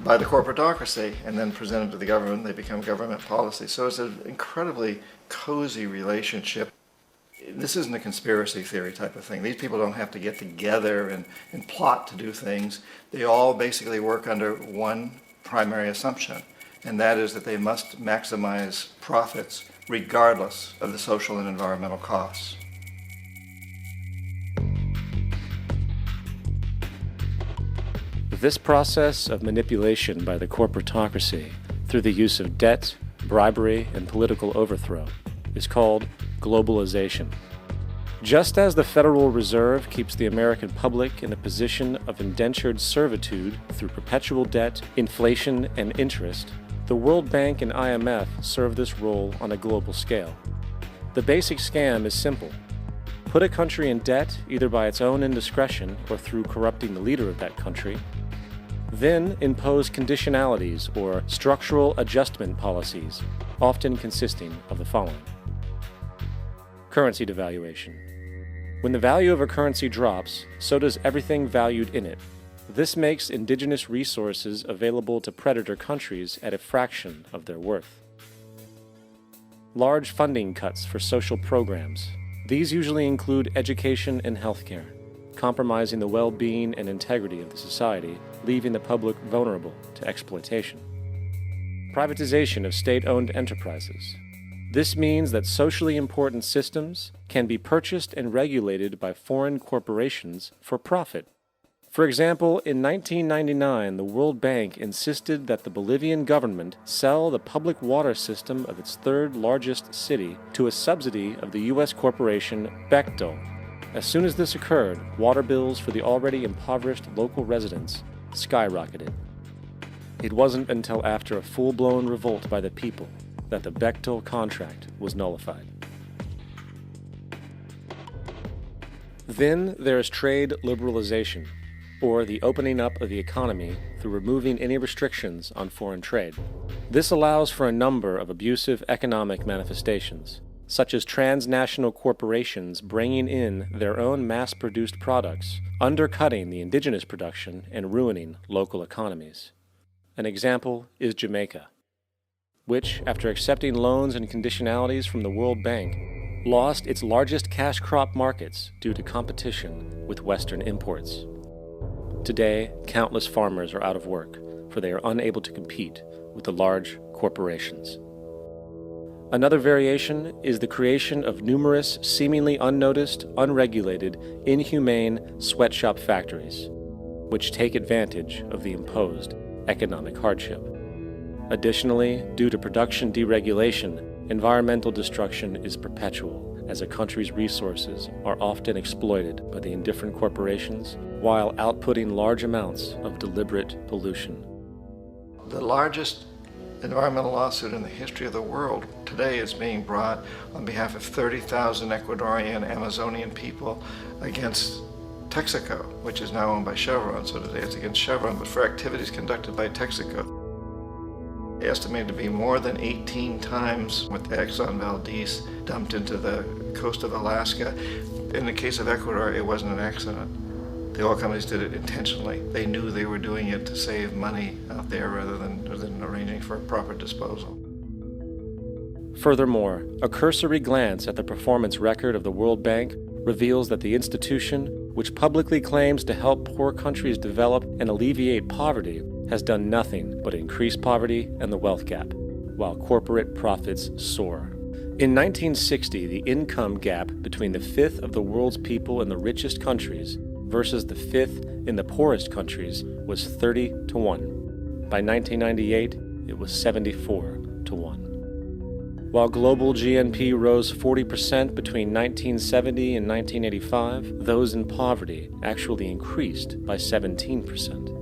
by the corporatocracy and then presented to the government. They become government policy. So it's an incredibly cozy relationship. This isn't a conspiracy theory type of thing. These people don't have to get together and plot to do things. They all basically work under one primary assumption, and that is that they must maximize profits regardless of the social and environmental costs. This process of manipulation by the corporatocracy through the use of debt, bribery, and political overthrow is called globalization. Just as the Federal Reserve keeps the American public in a position of indentured servitude through perpetual debt, inflation, and interest, the World Bank and IMF serve this role on a global scale. The basic scam is simple. Put a country in debt either by its own indiscretion or through corrupting the leader of that country, then impose conditionalities or structural adjustment policies, often consisting of the following. Currency devaluation. When the value of a currency drops, so does everything valued in it. This makes indigenous resources available to predator countries at a fraction of their worth. Large funding cuts for social programs. These usually include education and healthcare, compromising the well-being and integrity of the society, leaving the public vulnerable to exploitation. Privatization of state-owned enterprises. This means that socially important systems can be purchased and regulated by foreign corporations for profit. For example, in 1999, the World Bank insisted that the Bolivian government sell the public water system of its third largest city to a subsidy of the U.S. corporation Bechtel. As soon as this occurred, water bills for the already impoverished local residents skyrocketed. It wasn't until after a full-blown revolt by the people that the Bechtel contract was nullified. Then there is trade liberalization, or the opening up of the economy through removing any restrictions on foreign trade. This allows for a number of abusive economic manifestations, such as transnational corporations bringing in their own mass-produced products, undercutting the indigenous production and ruining local economies. An example is Jamaica, which, after accepting loans and conditionalities from the World Bank, lost its largest cash crop markets due to competition with Western imports. Today, countless farmers are out of work, for they are unable to compete with the large corporations. Another variation is the creation of numerous seemingly unnoticed, unregulated, inhumane sweatshop factories, which take advantage of the imposed economic hardship. Additionally, due to production deregulation, environmental destruction is perpetual, as a country's resources are often exploited by the indifferent corporations while outputting large amounts of deliberate pollution. The largest environmental lawsuit in the history of the world today is being brought on behalf of 30,000 Ecuadorian Amazonian people against Texaco, which is now owned by Chevron. So today it's against Chevron, but for activities conducted by Texaco. Estimated to be more than 18 times what the Exxon Valdez dumped into the coast of Alaska. In the case of Ecuador, it wasn't an accident. The oil companies did it intentionally. They knew they were doing it to save money out there rather than arranging for proper disposal. Furthermore, a cursory glance at the performance record of the World Bank reveals that the institution, which publicly claims to help poor countries develop and alleviate poverty, has done nothing but increase poverty and the wealth gap, while corporate profits soar. In 1960, the income gap between the fifth of the world's people in the richest countries versus the fifth in the poorest countries was 30 to 1. By 1998, it was 74 to 1. While global GNP rose 40% between 1970 and 1985, those in poverty actually increased by 17%.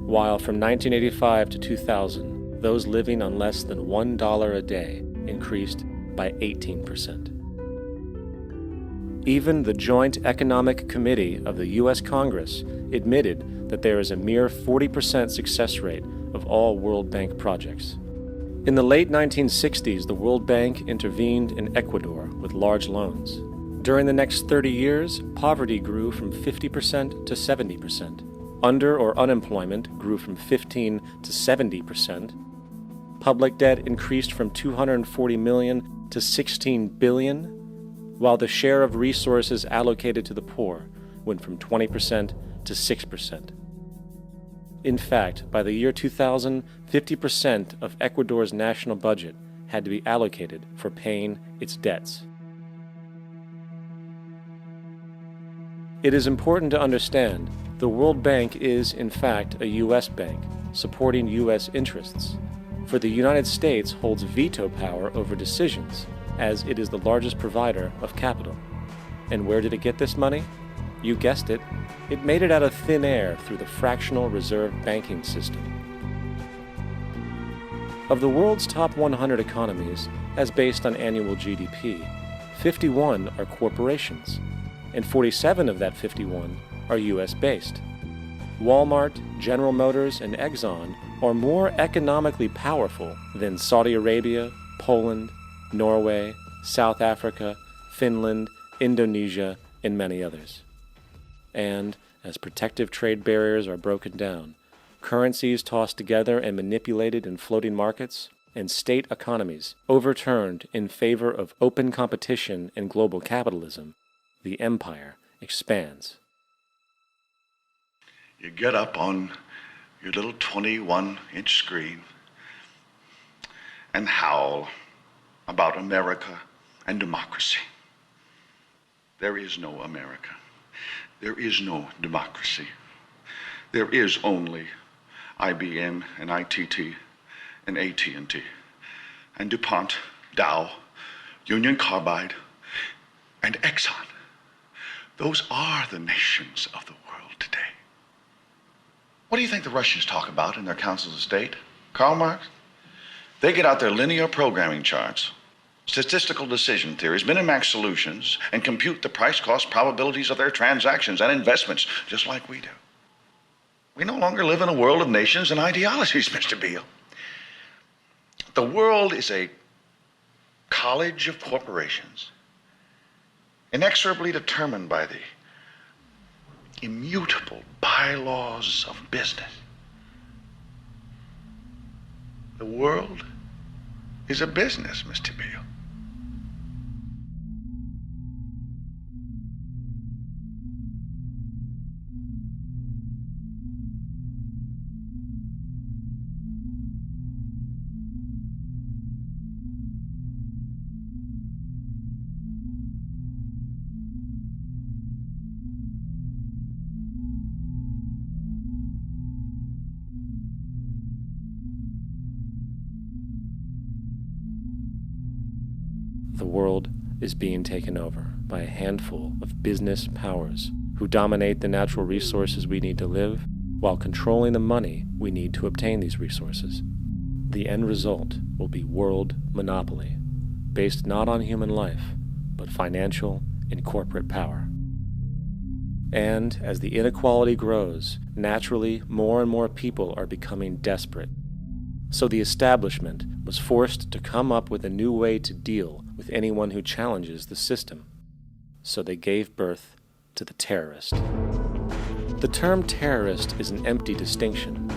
While from 1985 to 2000, those living on less than $1 a day increased by 18%. Even the Joint Economic Committee of the U.S. Congress admitted that there is a mere 40% success rate of all World Bank projects. In the late 1960s, the World Bank intervened in Ecuador with large loans. During the next 30 years, poverty grew from 50% to 70%. Under or unemployment grew from 15 to 70%. Public debt increased from 240 million to 16 billion, while the share of resources allocated to the poor went from 20% to 6%. In fact, by the year 2000, 50% of Ecuador's national budget had to be allocated for paying its debts. It is important to understand the World Bank is, in fact, a U.S. bank, supporting U.S. interests. For the United States holds veto power over decisions, as it is the largest provider of capital. And where did it get this money? You guessed it. It made it out of thin air through the fractional reserve banking system. Of the world's top 100 economies, as based on annual GDP, 51 are corporations, and 47 of that 51 are U.S.-based. Walmart, General Motors, and Exxon are more economically powerful than Saudi Arabia, Poland, Norway, South Africa, Finland, Indonesia, and many others. And, as protective trade barriers are broken down, currencies tossed together and manipulated in floating markets, and state economies overturned in favor of open competition and global capitalism, the empire expands. You get up on your little 21-inch screen and howl about America and democracy. There is no America. There is no democracy. There is only IBM and ITT and AT&T and DuPont, Dow, Union Carbide, and Exxon. Those are the nations of the world today. What do you think the Russians talk about in their councils of state? Karl Marx? They get out their linear programming charts, statistical decision theories, minimax solutions, and compute the price-cost probabilities of their transactions and investments, just like we do. We no longer live in a world of nations and ideologies, Mr. Beale. The world is a college of corporations, inexorably determined by the immutable bylaws of business. The world is a business, Mr. Beale. The world is being taken over by a handful of business powers who dominate the natural resources we need to live while controlling the money we need to obtain these resources. The end result will be world monopoly, based not on human life, but financial and corporate power. And as the inequality grows, naturally more and more people are becoming desperate. So the establishment was forced to come up with a new way to deal with anyone who challenges the system. So they gave birth to the terrorist. The term terrorist is an empty distinction,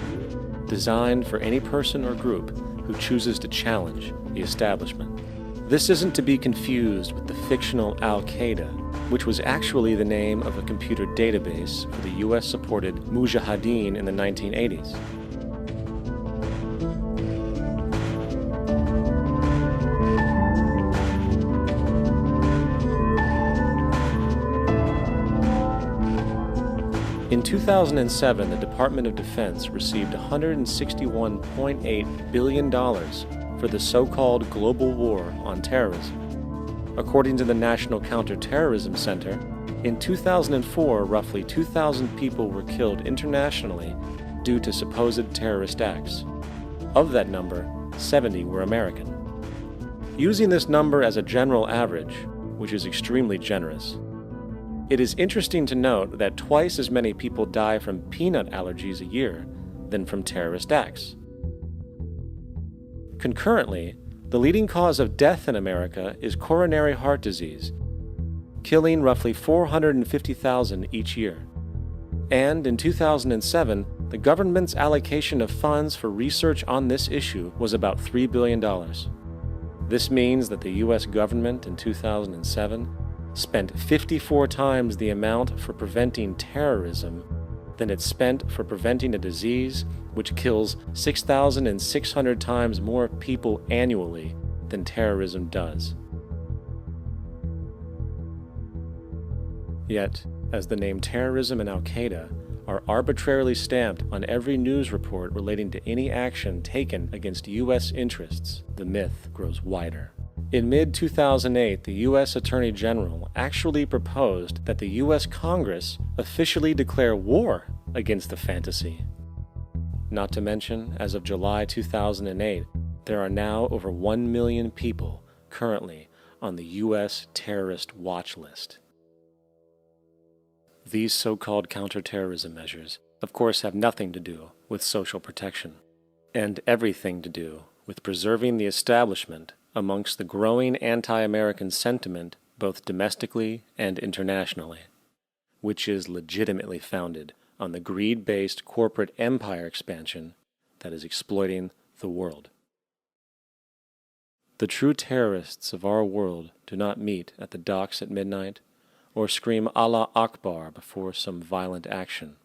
designed for any person or group who chooses to challenge the establishment. This isn't to be confused with the fictional Al-Qaeda, which was actually the name of a computer database for the US-supported Mujahideen in the 1980s. In 2007, the Department of Defense received $161.8 billion for the so-called global war on terrorism. According to the National Counterterrorism Center, in 2004, roughly 2,000 people were killed internationally due to supposed terrorist acts. Of that number, 70 were American. Using this number as a general average, which is extremely generous, it is interesting to note that twice as many people die from peanut allergies a year than from terrorist acts. Concurrently, the leading cause of death in America is coronary heart disease, killing roughly 450,000 each year. And in 2007, the government's allocation of funds for research on this issue was about $3 billion. This means that the U.S. government in 2007 spent 54 times the amount for preventing terrorism than it spent for preventing a disease which kills 6,600 times more people annually than terrorism does. Yet, as the name terrorism and Al-Qaeda are arbitrarily stamped on every news report relating to any action taken against U.S. interests, the myth grows wider. In mid-2008, the U.S. Attorney General actually proposed that the U.S. Congress officially declare war against the fantasy. Not to mention, as of July 2008, there are now over 1 million people currently on the U.S. terrorist watch list. These so-called counterterrorism measures, of course, have nothing to do with social protection, and everything to do with preserving the establishment amongst the growing anti-American sentiment both domestically and internationally, which is legitimately founded on the greed-based corporate empire expansion that is exploiting the world. The true terrorists of our world do not meet at the docks at midnight or scream Allah Akbar before some violent action.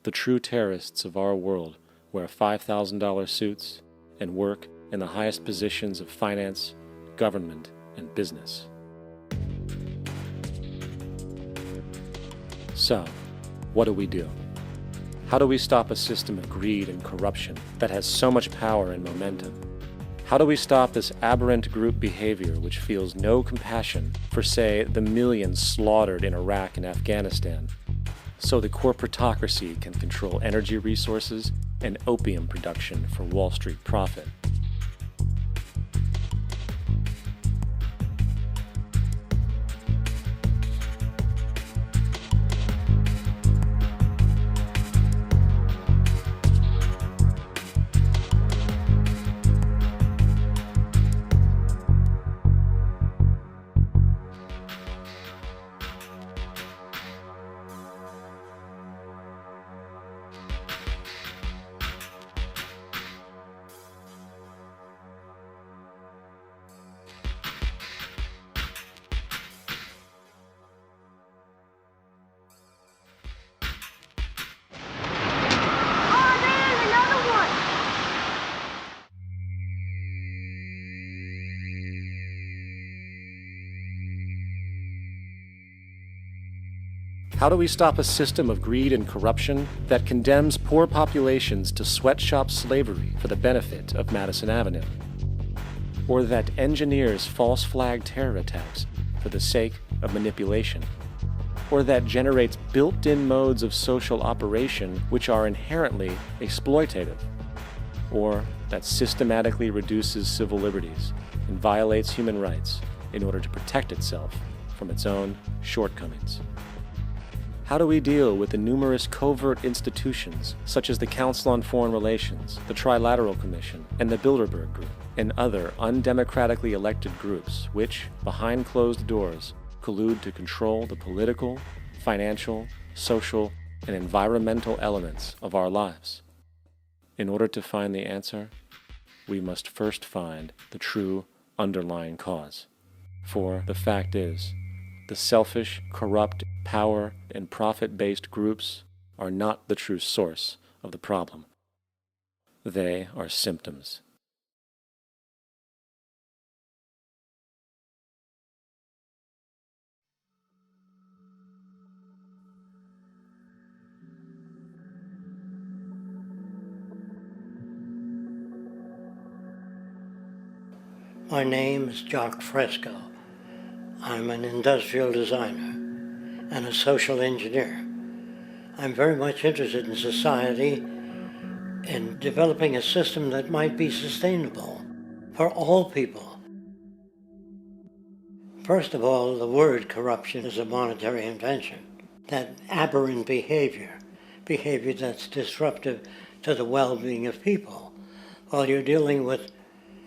The true terrorists of our world wear $5,000 suits and work in the highest positions of finance, government, and business. So, what do we do? How do we stop a system of greed and corruption that has so much power and momentum? How do we stop this aberrant group behavior which feels no compassion for, say, the millions slaughtered in Iraq and Afghanistan, so the corporatocracy can control energy resources and opium production for Wall Street profit? How do we stop a system of greed and corruption that condemns poor populations to sweatshop slavery for the benefit of Madison Avenue? Or that engineers false flag terror attacks for the sake of manipulation? Or that generates built-in modes of social operation which are inherently exploitative? Or that systematically reduces civil liberties and violates human rights in order to protect itself from its own shortcomings? How do we deal with the numerous covert institutions, such as the Council on Foreign Relations, the Trilateral Commission, and the Bilderberg Group, and other undemocratically elected groups which, behind closed doors, collude to control the political, financial, social, and environmental elements of our lives? In order to find the answer, we must first find the true underlying cause. For the fact is, the selfish, corrupt, power, and profit-based groups are not the true source of the problem. They are symptoms. My name is Jock Fresco. I'm an industrial designer and a social engineer. I'm very much interested in society and developing a system that might be sustainable for all people. First of all, the word corruption is a monetary invention. That aberrant behavior that's disruptive to the well-being of people, Well, you're dealing with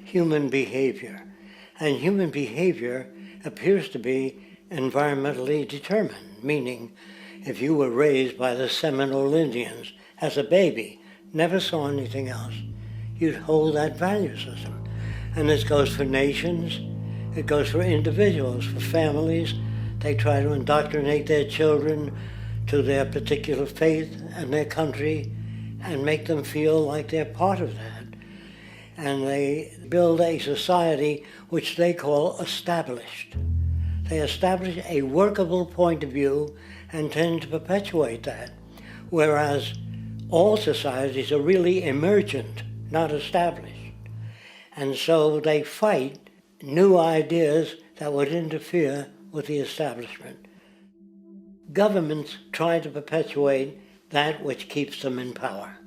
human behavior. And human behavior appears to be environmentally determined, meaning if you were raised by the Seminole Indians as a baby, never saw anything else, you'd hold that value system. And this goes for nations, it goes for individuals, for families. They try to indoctrinate their children to their particular faith and their country and make them feel like they're part of that. And they build a society which they call established. They establish a workable point of view and tend to perpetuate that, whereas all societies are really emergent, not established. And so they fight new ideas that would interfere with the establishment. Governments try to perpetuate that which keeps them in power.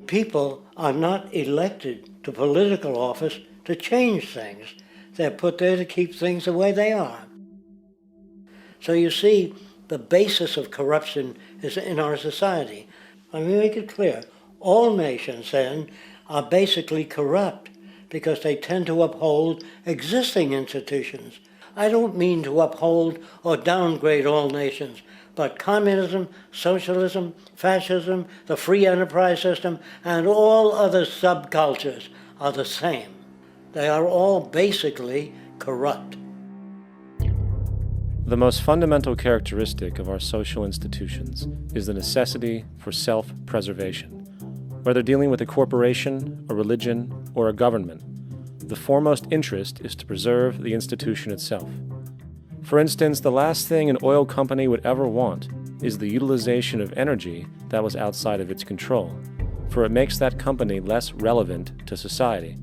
People are not elected to political office to change things. They're put there to keep things the way they are. So you see, the basis of corruption is in our society. Let me make it clear. All nations, then, are basically corrupt because they tend to uphold existing institutions. I don't mean to uphold or downgrade all nations, but communism, socialism, fascism, the free enterprise system, and all other subcultures are the same. They are all basically corrupt. The most fundamental characteristic of our social institutions is the necessity for self-preservation. Whether dealing with a corporation, a religion, or a government, the foremost interest is to preserve the institution itself. For instance, the last thing an oil company would ever want is the utilization of energy that was outside of its control, for it makes that company less relevant to society.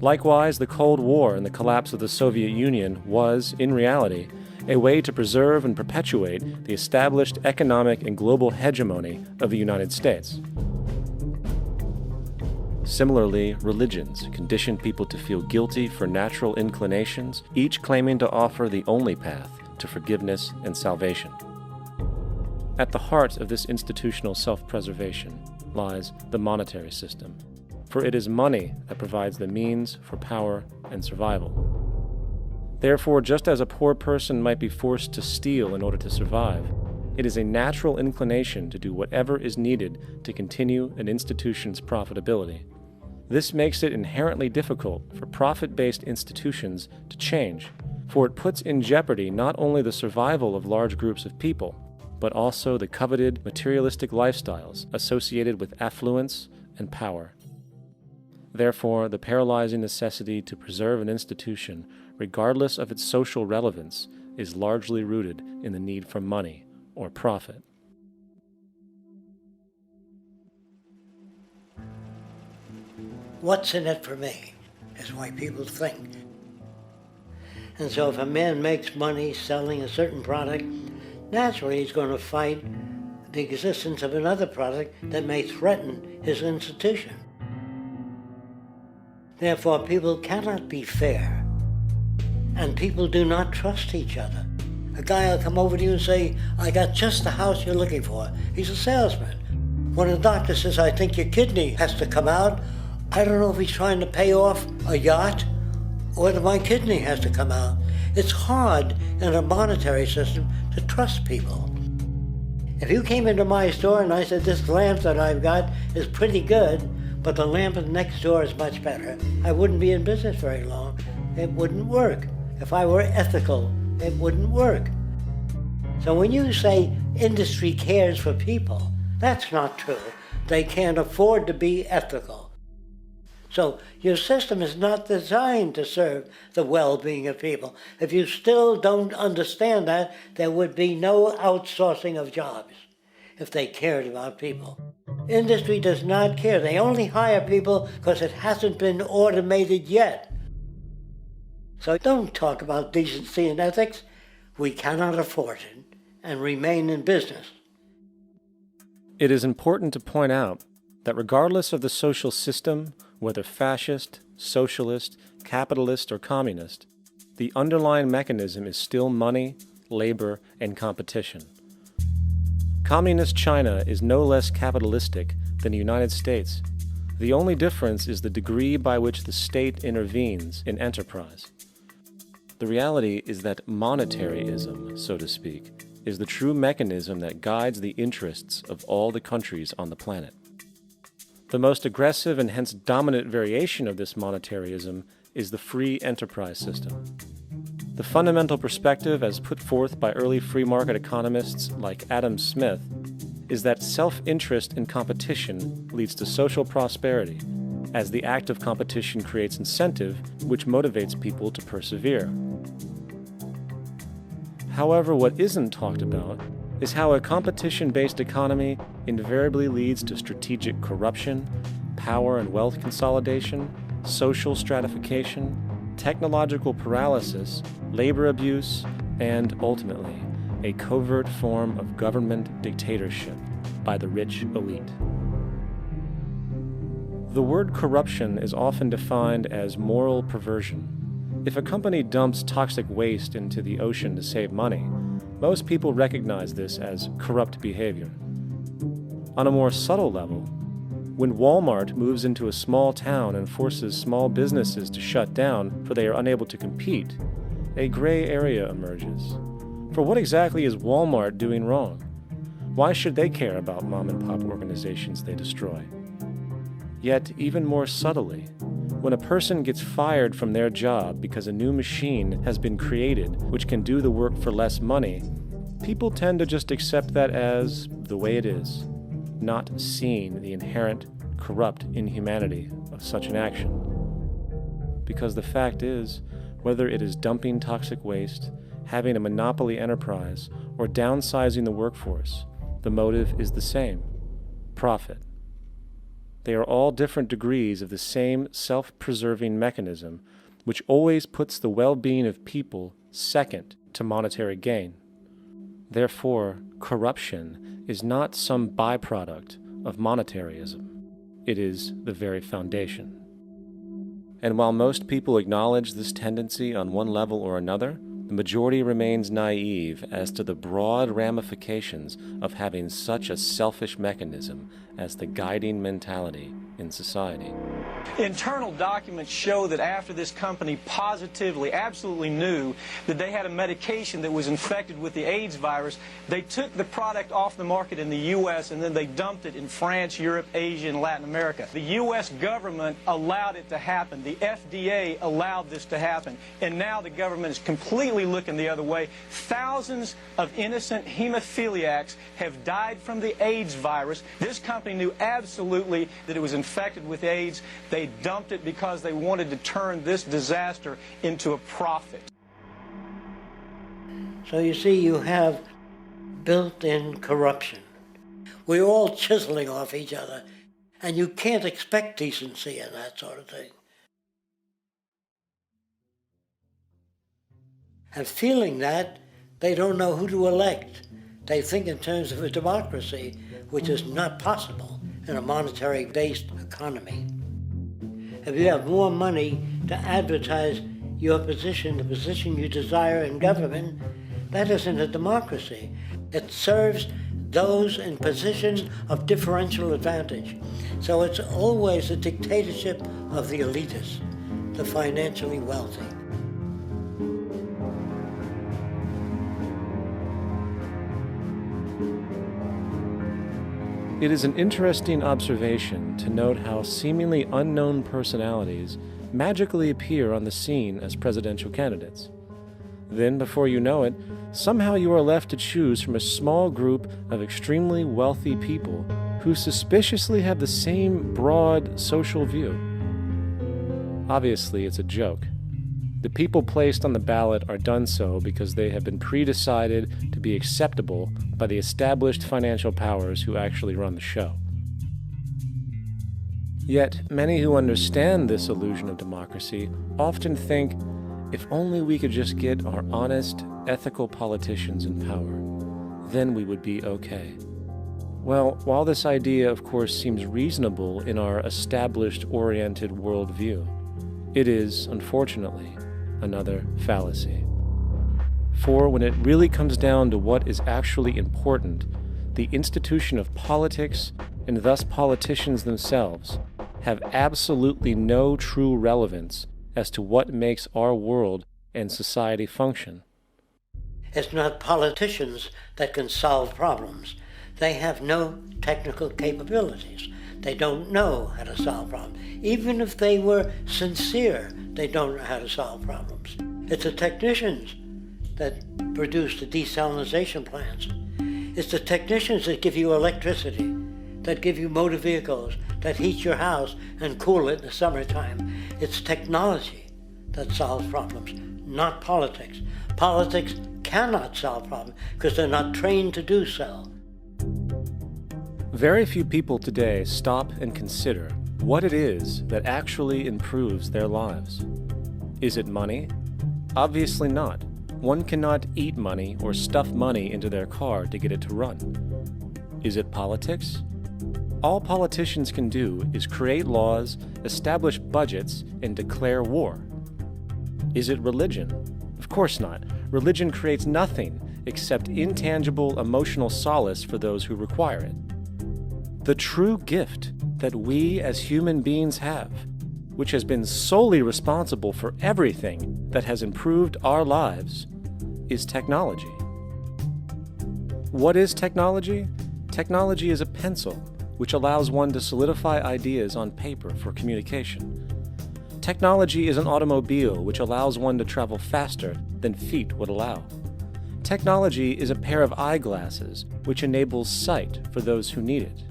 Likewise, the Cold War and the collapse of the Soviet Union was, in reality, a way to preserve and perpetuate the established economic and global hegemony of the United States. Similarly, religions condition people to feel guilty for natural inclinations, each claiming to offer the only path to forgiveness and salvation. At the heart of this institutional self-preservation lies the monetary system, for it is money that provides the means for power and survival. Therefore, just as a poor person might be forced to steal in order to survive, it is a natural inclination to do whatever is needed to continue an institution's profitability. This makes it inherently difficult for profit-based institutions to change, for it puts in jeopardy not only the survival of large groups of people, but also the coveted materialistic lifestyles associated with affluence and power. Therefore, the paralyzing necessity to preserve an institution, regardless of its social relevance, is largely rooted in the need for money or profit. What's in it for me is why people think. And so if a man makes money selling a certain product, naturally he's going to fight the existence of another product that may threaten his institution. Therefore, people cannot be fair, and people do not trust each other. A guy will come over to you and say, I got just the house you're looking for. He's a salesman. When a doctor says, I think your kidney has to come out, I don't know if he's trying to pay off a yacht or whether my kidney has to come out. It's hard in a monetary system to trust people. If you came into my store and I said, this lamp that I've got is pretty good, but the lamp next door is much better, I wouldn't be in business very long. It wouldn't work. If I were ethical, it wouldn't work. So when you say industry cares for people, that's not true. They can't afford to be ethical. So your system is not designed to serve the well-being of people. If you still don't understand that, there would be no outsourcing of jobs if they cared about people. Industry does not care. They only hire people because it hasn't been automated yet. So don't talk about decency and ethics. We cannot afford it and remain in business. It is important to point out that regardless of the social system, whether fascist, socialist, capitalist, or communist, the underlying mechanism is still money, labor, and competition. Communist China is no less capitalistic than the United States, The only difference is the degree by which the state intervenes in enterprise. The reality is that monetaryism, so to speak, is the true mechanism that guides the interests of all the countries on the planet. The most aggressive and hence dominant variation of this monetaryism is the free enterprise system. The fundamental perspective, as put forth by early free market economists like Adam Smith, is that self-interest in competition leads to social prosperity, as the act of competition creates incentive, which motivates people to persevere. However, what isn't talked about is how a competition-based economy invariably leads to strategic corruption, power and wealth consolidation, social stratification, technological paralysis, labor abuse, and ultimately, a covert form of government dictatorship by the rich elite. The word corruption is often defined as moral perversion. If a company dumps toxic waste into the ocean to save money, most people recognize this as corrupt behavior. On a more subtle level, when Walmart moves into a small town and forces small businesses to shut down for they are unable to compete, a gray area emerges. For what exactly is Walmart doing wrong? Why should they care about mom-and-pop organizations they destroy? Yet, even more subtly, when a person gets fired from their job because a new machine has been created which can do the work for less money, people tend to just accept that as the way it is, not seeing the inherent corrupt inhumanity of such an action. Because the fact is, whether it is dumping toxic waste, having a monopoly enterprise, or downsizing the workforce, the motive is the same: profit. They are all different degrees of the same self-preserving mechanism, which always puts the well-being of people second to monetary gain. Therefore, corruption is not some byproduct of monetaryism. It is the very foundation. And while most people acknowledge this tendency on one level or another, the majority remains naive as to the broad ramifications of having such a selfish mechanism as the guiding mentality in society. Internal documents show that after this company positively, absolutely knew that they had a medication that was infected with the AIDS virus, they took the product off the market in the U.S. and then they dumped it in France, Europe, Asia, and Latin America. The U.S. government allowed it to happen. The FDA allowed this to happen. And now the government is completely looking the other way. Thousands of innocent hemophiliacs have died from the AIDS virus. This company knew absolutely that it was infected with AIDS. They dumped it because they wanted to turn this disaster into a profit. So you see, you have built-in corruption. We're all chiseling off each other, and you can't expect decency and that sort of thing. And feeling that, they don't know who to elect. They think in terms of a democracy, which is not possible in a monetary-based economy. If you have more money to advertise your position, the position you desire in government, that isn't a democracy. It serves those in positions of differential advantage. So it's always a dictatorship of the elitists, the financially wealthy. It is an interesting observation to note how seemingly unknown personalities magically appear on the scene as presidential candidates. Then, before you know it, somehow you are left to choose from a small group of extremely wealthy people who suspiciously have the same broad social view. Obviously, it's a joke. The people placed on the ballot are done so because they have been pre-decided to be acceptable by the established financial powers who actually run the show. Yet, many who understand this illusion of democracy often think, if only we could just get our honest, ethical politicians in power, then we would be okay. Well, while this idea, of course, seems reasonable in our established-oriented worldview, it is, unfortunately, another fallacy. For when it really comes down to what is actually important, the institution of politics, and thus politicians themselves, have absolutely no true relevance as to what makes our world and society function. It's not politicians that can solve problems. They have no technical capabilities. They don't know how to solve problems. Even if they were sincere, they don't know how to solve problems. It's the technicians that produce the desalination plants. It's the technicians that give you electricity, that give you motor vehicles, that heat your house and cool it in the summertime. It's technology that solves problems, not politics. Politics cannot solve problems because they're not trained to do so. Very few people today stop and consider what it is that actually improves their lives. Is it money? Obviously not. One cannot eat money or stuff money into their car to get it to run. Is it politics? All politicians can do is create laws, establish budgets, and declare war. Is it religion? Of course not. Religion creates nothing except intangible emotional solace for those who require it. The true gift that we as human beings have, which has been solely responsible for everything that has improved our lives, is technology. What is technology? Technology is a pencil which allows one to solidify ideas on paper for communication. Technology is an automobile which allows one to travel faster than feet would allow. Technology is a pair of eyeglasses which enables sight for those who need it.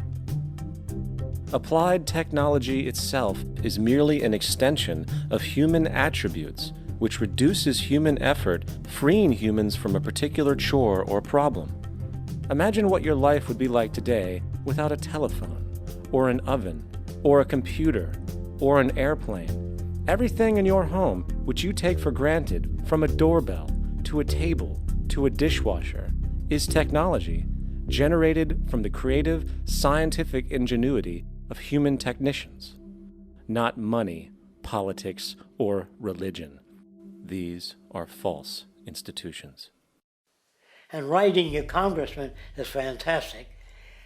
Applied technology itself is merely an extension of human attributes which reduces human effort, freeing humans from a particular chore or problem. Imagine what your life would be like today without a telephone, or an oven, or a computer, or an airplane. Everything in your home which you take for granted, from a doorbell to a table to a dishwasher, is technology generated from the creative, scientific ingenuity of human technicians, not money, politics, or religion. These are false institutions. And writing your congressman is fantastic.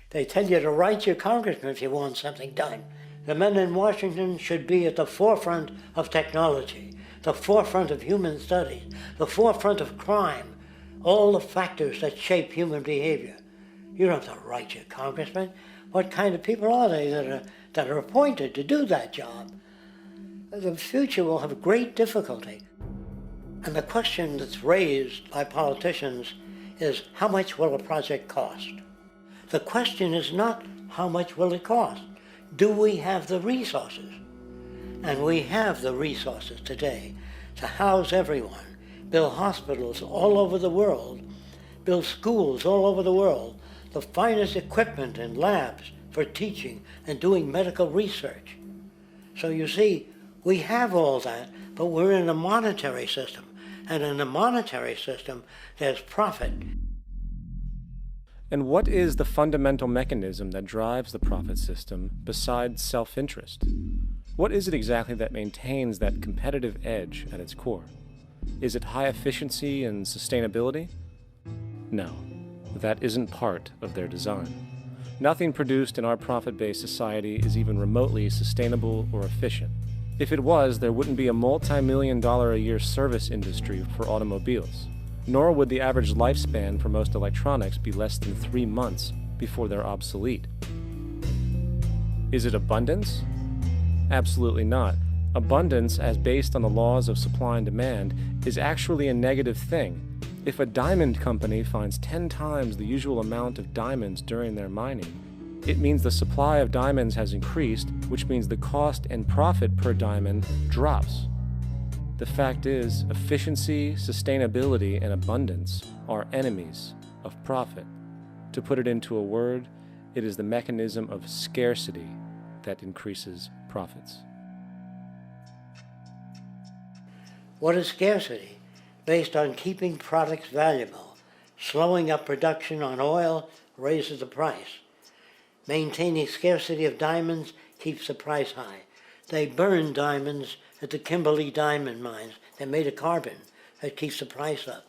They tell you to write your congressman if you want something done. The men in Washington should be at the forefront of technology, the forefront of human studies, the forefront of crime, all the factors that shape human behavior. You don't have to write your congressman. What kind of people are they that are appointed to do that job? The future will have great difficulty. And the question that's raised by politicians is, how much will a project cost? The question is not how much will it cost. Do we have the resources? And we have the resources today to house everyone, build hospitals all over the world, build schools all over the world, the finest equipment and labs for teaching and doing medical research. So you see, we have all that, but we're in a monetary system. And in a monetary system, there's profit. And what is the fundamental mechanism that drives the profit system besides self-interest? What is it exactly that maintains that competitive edge at its core? Is it high efficiency and sustainability? No, that isn't part of their design. Nothing produced in our profit-based society is even remotely sustainable or efficient. If it was, there wouldn't be a multi-million-dollar-a-year service industry for automobiles, nor would the average lifespan for most electronics be less than 3 months before they're obsolete. Is it abundance? Absolutely not. Abundance, as based on the laws of supply and demand, is actually a negative thing. If a diamond company finds 10 times the usual amount of diamonds during their mining, it means the supply of diamonds has increased, which means the cost and profit per diamond drops. The fact is, efficiency, sustainability, and abundance are enemies of profit. To put it into a word, it is the mechanism of scarcity that increases profits. What is scarcity? Based on keeping products valuable. Slowing up production on oil raises the price. Maintaining scarcity of diamonds keeps the price high. They burn diamonds at the Kimberley diamond mines. They're made of carbon. That keeps the price up.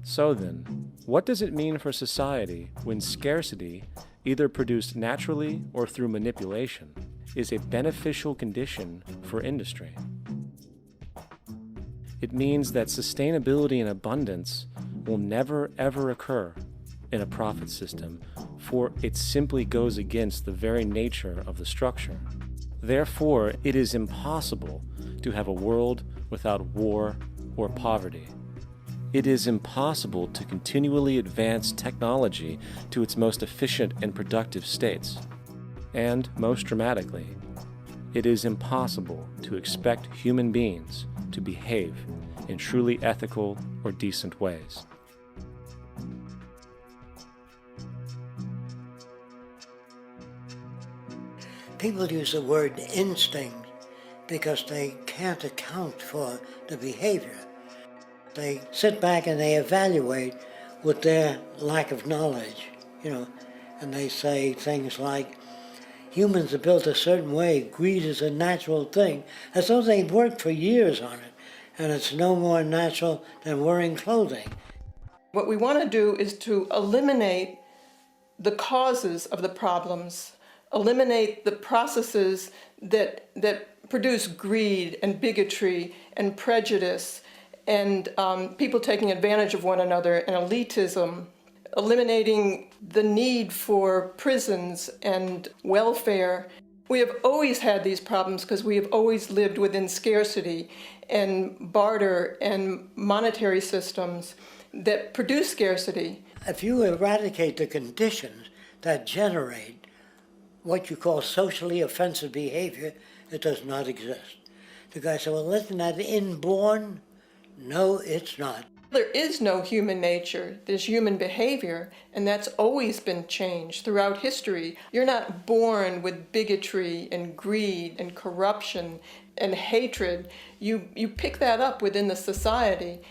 So then, what does it mean for society when scarcity, either produced naturally or through manipulation, is a beneficial condition for industry. It means that sustainability and abundance will never ever occur in a profit system, for it simply goes against the very nature of the structure. Therefore, it is impossible to have a world without war or poverty. It is impossible to continually advance technology to its most efficient and productive states. And, most dramatically, it is impossible to expect human beings to behave in truly ethical or decent ways. People use the word instinct because they can't account for the behavior. They sit back and they evaluate with their lack of knowledge, and they say things like, humans are built a certain way, greed is a natural thing, as though they've worked for years on it, and it's no more natural than wearing clothing. What we want to do is to eliminate the causes of the problems, eliminate the processes that produce greed and bigotry and prejudice and people taking advantage of one another and elitism, eliminating the need for prisons and welfare. We have always had these problems because we have always lived within scarcity and barter and monetary systems that produce scarcity. If you eradicate the conditions that generate what you call socially offensive behavior, it does not exist. The guy said, well, isn't that inborn? No, it's not. There is no human nature. There's human behavior, and that's always been changed throughout history. You're not born with bigotry and greed and corruption and hatred. You pick that up within the society.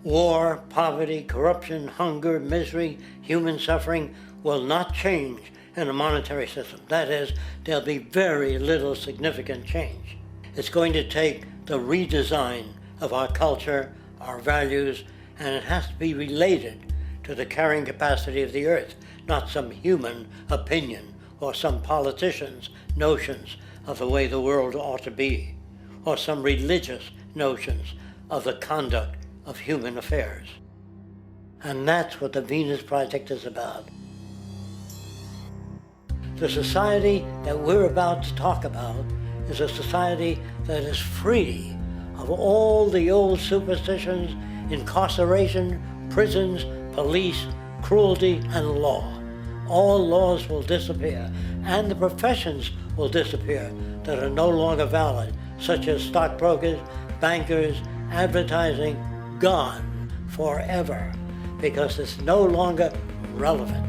War, poverty, corruption, hunger, misery, human suffering will not change in a monetary system. That is, there'll be very little significant change. It's going to take the redesign of our culture, our values, and it has to be related to the carrying capacity of the earth, not some human opinion or some politician's notions of the way the world ought to be, or some religious notions of the conduct of human affairs. And that's what the Venus Project is about. The society that we're about to talk about is a society that is free of all the old superstitions, incarceration, prisons, police, cruelty, and law. All laws will disappear, and the professions will disappear that are no longer valid, such as stockbrokers, bankers, advertising, gone forever, because it's no longer relevant.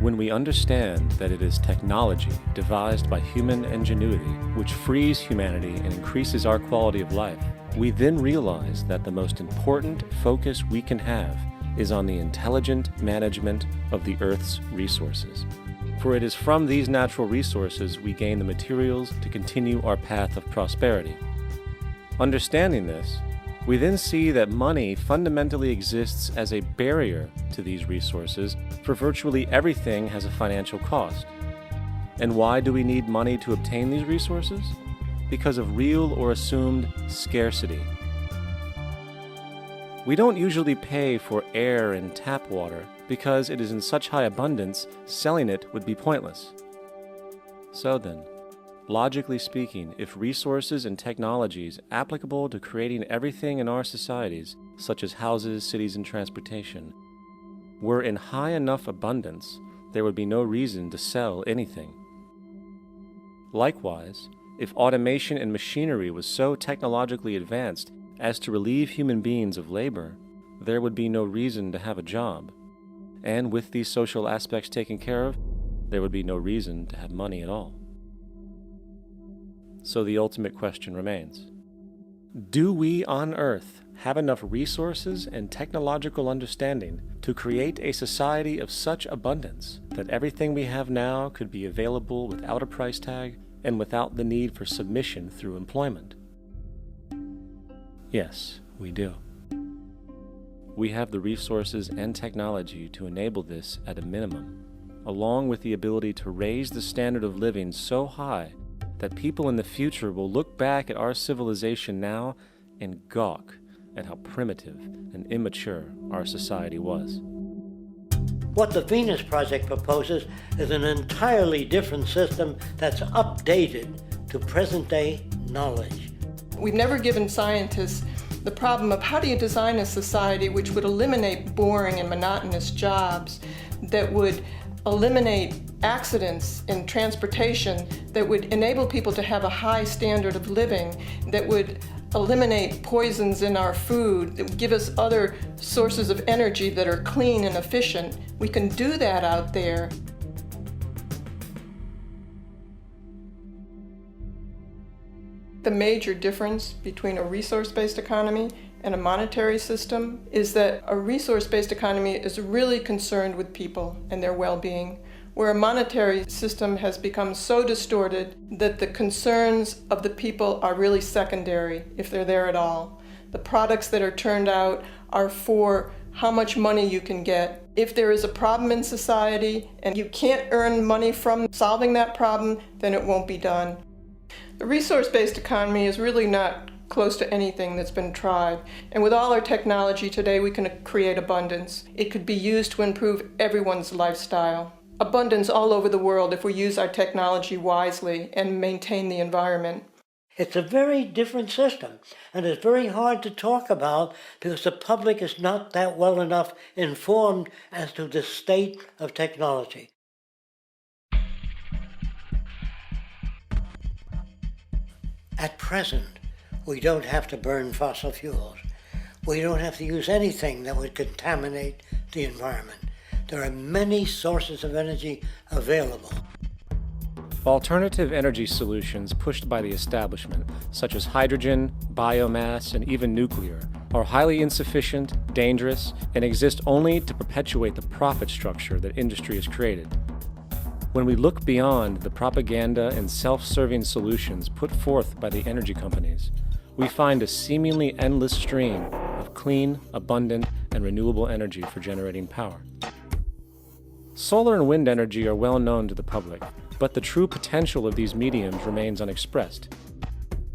When we understand that it is technology devised by human ingenuity which frees humanity and increases our quality of life, we then realize that the most important focus we can have is on the intelligent management of the Earth's resources. For it is from these natural resources we gain the materials to continue our path of prosperity. Understanding this, we then see that money fundamentally exists as a barrier to these resources, for virtually everything has a financial cost. And why do we need money to obtain these resources? Because of real or assumed scarcity. We don't usually pay for air and tap water because it is in such high abundance, selling it would be pointless. So then, logically speaking, if resources and technologies applicable to creating everything in our societies, such as houses, cities, and transportation, were in high enough abundance, there would be no reason to sell anything. Likewise, if automation and machinery was so technologically advanced as to relieve human beings of labor, there would be no reason to have a job. And with these social aspects taken care of, there would be no reason to have money at all. So the ultimate question remains: do we on Earth have enough resources and technological understanding to create a society of such abundance that everything we have now could be available without a price tag and without the need for submission through employment? Yes, we do. We have the resources and technology to enable this at a minimum, along with the ability to raise the standard of living so high that people in the future will look back at our civilization now and gawk at how primitive and immature our society was. What the Venus Project proposes is an entirely different system that's updated to present-day knowledge. We've never given scientists the problem of how do you design a society which would eliminate boring and monotonous jobs, that would eliminate accidents in transportation, that would enable people to have a high standard of living, that would eliminate poisons in our food, that would give us other sources of energy that are clean and efficient. We can do that out there. The major difference between a resource-based economy and a monetary system is that a resource-based economy is really concerned with people and their well-being, where a monetary system has become so distorted that the concerns of the people are really secondary, if they're there at all. The products that are turned out are for how much money you can get. If there is a problem in society and you can't earn money from solving that problem, then it won't be done. The resource-based economy is really not close to anything that's been tried. And with all our technology today, we can create abundance. It could be used to improve everyone's lifestyle. Abundance all over the world if we use our technology wisely and maintain the environment. It's a very different system, and it's very hard to talk about because the public is not that well enough informed as to the state of technology. At present, we don't have to burn fossil fuels. We don't have to use anything that would contaminate the environment. There are many sources of energy available. Alternative energy solutions pushed by the establishment, such as hydrogen, biomass, and even nuclear, are highly insufficient, dangerous, and exist only to perpetuate the profit structure that industry has created. When we look beyond the propaganda and self-serving solutions put forth by the energy companies, we find a seemingly endless stream of clean, abundant, and renewable energy for generating power. Solar and wind energy are well known to the public, but the true potential of these mediums remains unexpressed.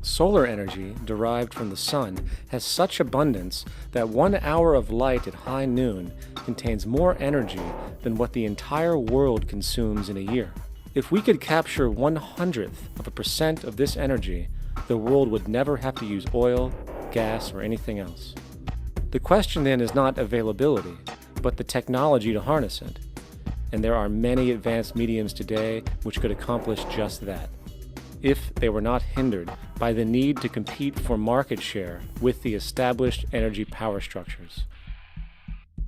Solar energy, derived from the sun, has such abundance that 1 hour of light at high noon contains more energy than what the entire world consumes in a year. If we could capture 1/100% of this energy, the world would never have to use oil, gas, or anything else. The question then is not availability, but the technology to harness it. And there are many advanced mediums today which could accomplish just that, if they were not hindered by the need to compete for market share with the established energy power structures.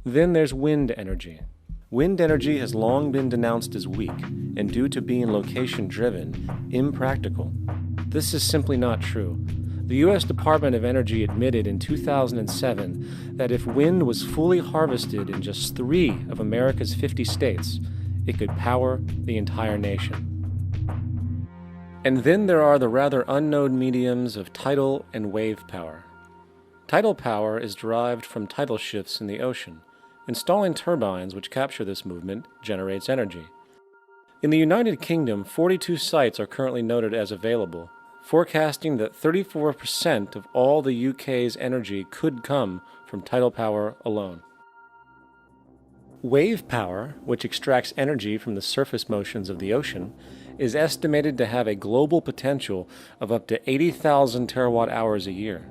Then there's wind energy. Wind energy has long been denounced as weak, and due to being location-driven, impractical. This is simply not true. The U.S. Department of Energy admitted in 2007 that if wind was fully harvested in just 3 of America's 50 states, it could power the entire nation. And then there are the rather unknown mediums of tidal and wave power. Tidal power is derived from tidal shifts in the ocean. Installing turbines which capture this movement generates energy. In the United Kingdom, 42 sites are currently noted as available, forecasting that 34% of all the UK's energy could come from tidal power alone. Wave power, which extracts energy from the surface motions of the ocean, is estimated to have a global potential of up to 80,000 terawatt-hours a year.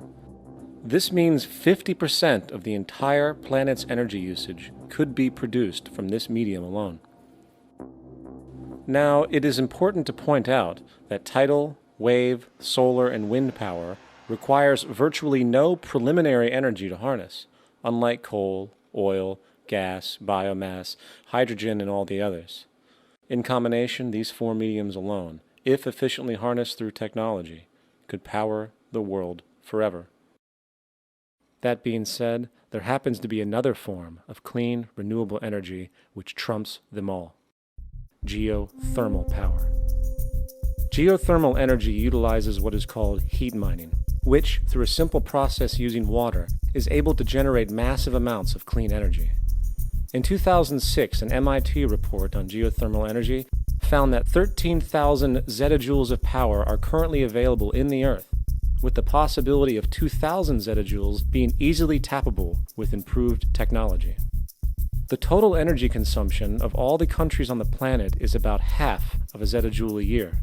This means 50% of the entire planet's energy usage could be produced from this medium alone. Now, it is important to point out that tidal, wave, solar, and wind power requires virtually no preliminary energy to harness, unlike coal, oil, gas, biomass, hydrogen, and all the others. In combination, these 4 mediums alone, if efficiently harnessed through technology, could power the world forever. That being said, there happens to be another form of clean, renewable energy which trumps them all: geothermal power. Geothermal energy utilizes what is called heat mining, which, through a simple process using water, is able to generate massive amounts of clean energy. In 2006, an MIT report on geothermal energy found that 13,000 zettajoules of power are currently available in the Earth, with the possibility of 2,000 zettajoules being easily tappable with improved technology. The total energy consumption of all the countries on the planet is about half of a zettajoule a year.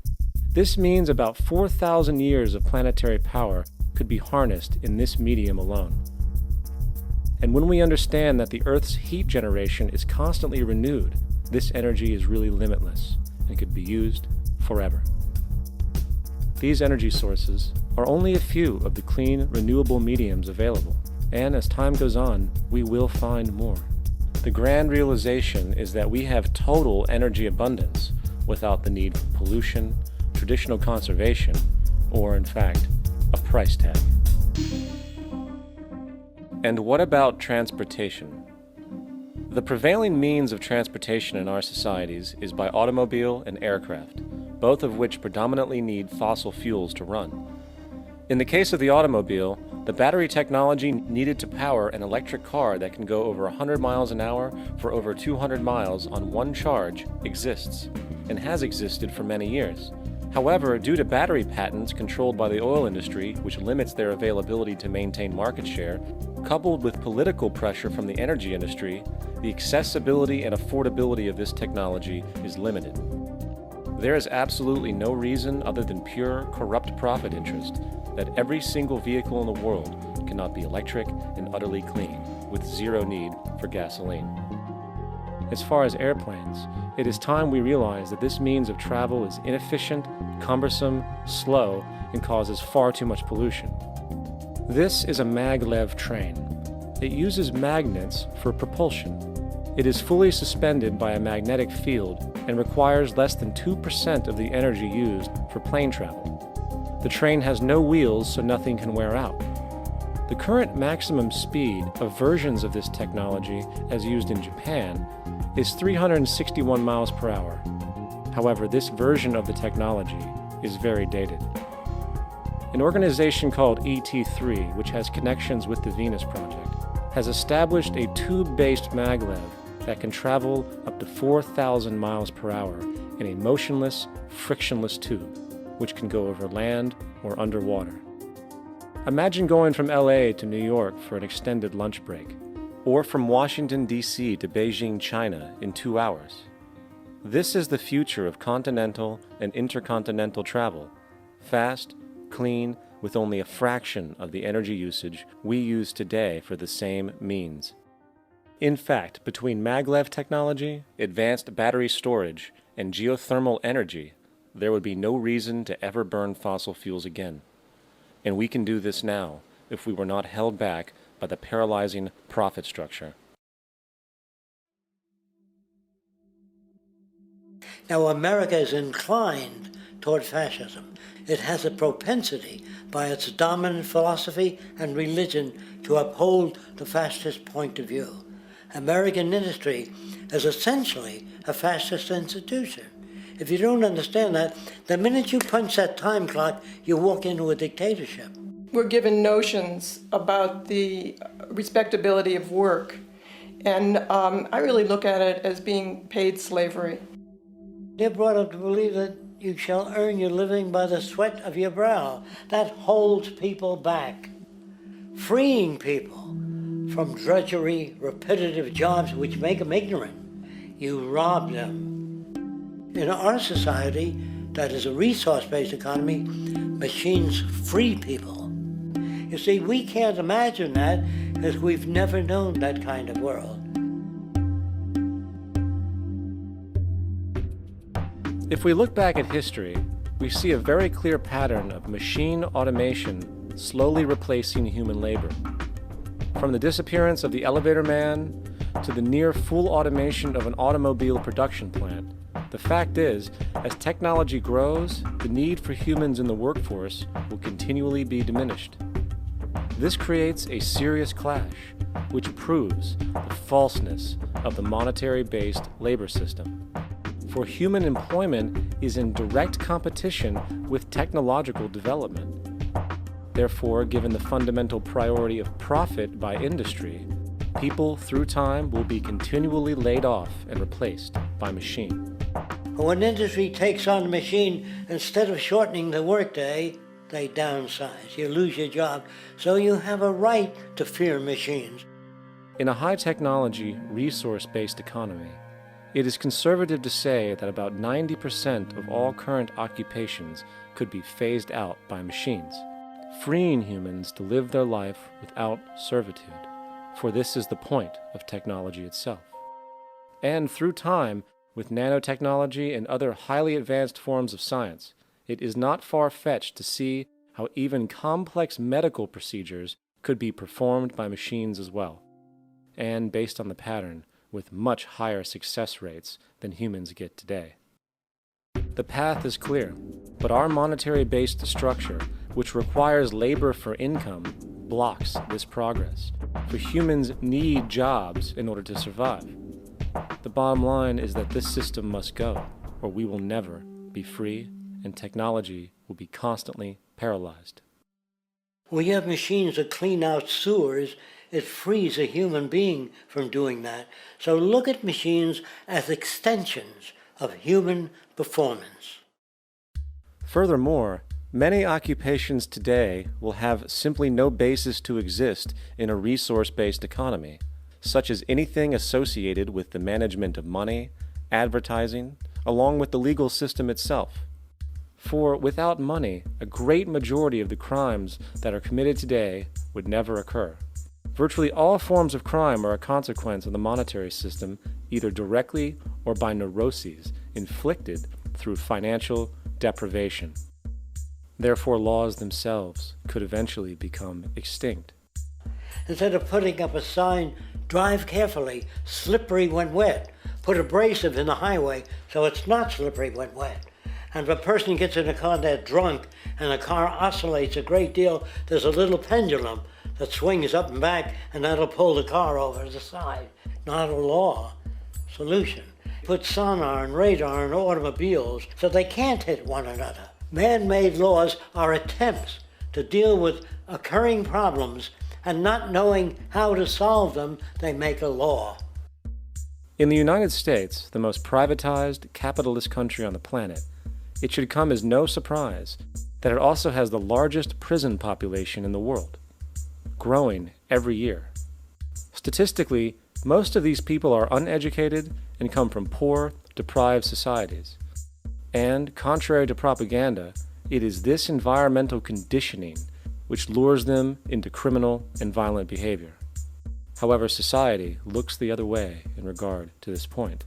This means about 4,000 years of planetary power could be harnessed in this medium alone. And when we understand that the Earth's heat generation is constantly renewed, this energy is really limitless and could be used forever. These energy sources are only a few of the clean, renewable mediums available, and as time goes on, we will find more. The grand realization is that we have total energy abundance without the need for pollution, traditional conservation, or in fact, a price tag. And what about transportation? The prevailing means of transportation in our societies is by automobile and aircraft, both of which predominantly need fossil fuels to run. In the case of the automobile, the battery technology needed to power an electric car that can go over 100 miles an hour for over 200 miles on one charge exists, and has existed for many years. However, due to battery patents controlled by the oil industry, which limits their availability to maintain market share, coupled with political pressure from the energy industry, the accessibility and affordability of this technology is limited. There is absolutely no reason other than pure, corrupt profit interest that every single vehicle in the world cannot be electric and utterly clean, with zero need for gasoline. As far as airplanes, it is time we realize that this means of travel is inefficient, cumbersome, slow, and causes far too much pollution. This is a maglev train. It uses magnets for propulsion. It is fully suspended by a magnetic field and requires less than 2% of the energy used for plane travel. The train has no wheels, so nothing can wear out. The current maximum speed of versions of this technology, as used in Japan, is 361 miles per hour. However, this version of the technology is very dated. An organization called ET3, which has connections with the Venus Project, has established a tube-based maglev that can travel up to 4,000 miles per hour in a motionless, frictionless tube, which can go over land or underwater. Imagine going from LA to New York for an extended lunch break, or from Washington, D.C. to Beijing, China in 2 hours. This is the future of continental and intercontinental travel, fast, clean, with only a fraction of the energy usage we use today for the same means. In fact, between maglev technology, advanced battery storage, and geothermal energy, there would be no reason to ever burn fossil fuels again. And we can do this now if we were not held back by the paralyzing profit structure. Now, America is inclined toward fascism. It has a propensity by its dominant philosophy and religion to uphold the fascist point of view. American industry is essentially a fascist institution. If you don't understand that, the minute you punch that time clock, you walk into a dictatorship. We're given notions about the respectability of work, and I really look at it as being paid slavery. They're brought up to believe that you shall earn your living by the sweat of your brow. That holds people back, freeing people from drudgery, repetitive jobs which make them ignorant. You rob them. In our society, that is a resource-based economy, machines free people. You see, we can't imagine that because we've never known that kind of world. If we look back at history, we see a very clear pattern of machine automation slowly replacing human labor. From the disappearance of the elevator man to the near full automation of an automobile production plant, the fact is, as technology grows, the need for humans in the workforce will continually be diminished. This creates a serious clash, which proves the falseness of the monetary-based labor system. For human employment is in direct competition with technological development. Therefore, given the fundamental priority of profit by industry, People, through time, will be continually laid off and replaced by machine. When industry takes on a machine, instead of shortening the workday, they downsize. You lose your job. So you have a right to fear machines. In a high-technology, resource-based economy, it is conservative to say that about 90% of all current occupations could be phased out by machines, freeing humans to live their life without servitude, for this is the point of technology itself. And through time, with nanotechnology and other highly advanced forms of science, it is not far-fetched to see how even complex medical procedures could be performed by machines as well, and based on the pattern, with much higher success rates than humans get today. The path is clear, but our monetary-based structure, which requires labor for income, blocks this progress, for humans need jobs in order to survive. The bottom line is that this system must go, or we will never be free, and technology will be constantly paralyzed. We have machines that clean out sewers. It frees a human being from doing that. So look at machines as extensions of human performance. Furthermore, many occupations today will have simply no basis to exist in a resource-based economy, such as anything associated with the management of money, advertising, along with the legal system itself. For without money, a great majority of the crimes that are committed today would never occur. Virtually all forms of crime are a consequence of the monetary system, either directly or by neuroses inflicted through financial deprivation. Therefore, laws themselves could eventually become extinct. Instead of putting up a sign, drive carefully, slippery when wet, put abrasive in the highway so it's not slippery when wet. And if a person gets in a car that's drunk and the car oscillates a great deal, there's a little pendulum that swings up and back, and that'll pull the car over to the side. Not a law. Solution. Put sonar and radar in automobiles so they can't hit one another. Man-made laws are attempts to deal with occurring problems, and not knowing how to solve them, they make a law. In the United States, the most privatized, capitalist country on the planet, it should come as no surprise that it also has the largest prison population in the world, growing every year. Statistically, most of these people are uneducated and come from poor, deprived societies. And, contrary to propaganda, it is this environmental conditioning which lures them into criminal and violent behavior. However, society looks the other way in regard to this point.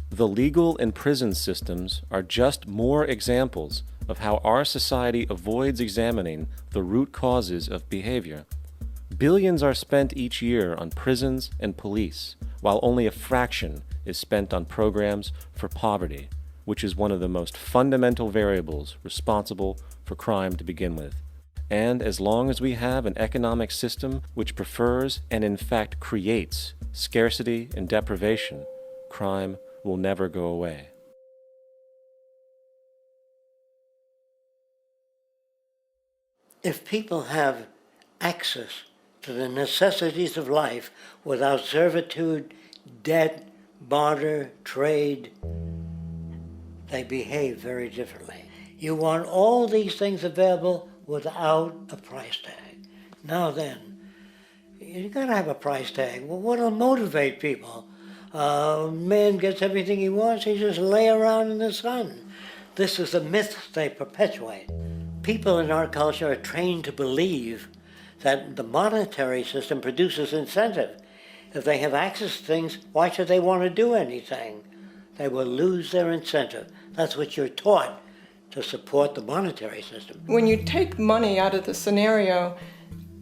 The legal and prison systems are just more examples of how our society avoids examining the root causes of behavior. Billions are spent each year on prisons and police, while only a fraction is spent on programs for poverty, which is one of the most fundamental variables responsible for crime to begin with. And as long as we have an economic system which prefers and in fact creates scarcity and deprivation, crime will never go away. If people have access to the necessities of life without servitude, debt, barter, trade, they behave very differently. You want all these things available without a price tag. Now then, you gotta have a price tag. Well, what'll motivate people? Man gets everything he wants, he just lay around in the sun. This is a myth they perpetuate. People in our culture are trained to believe that the monetary system produces incentive. If they have access to things, why should they want to do anything? They will lose their incentive. That's what you're taught to support the monetary system. When you take money out of the scenario,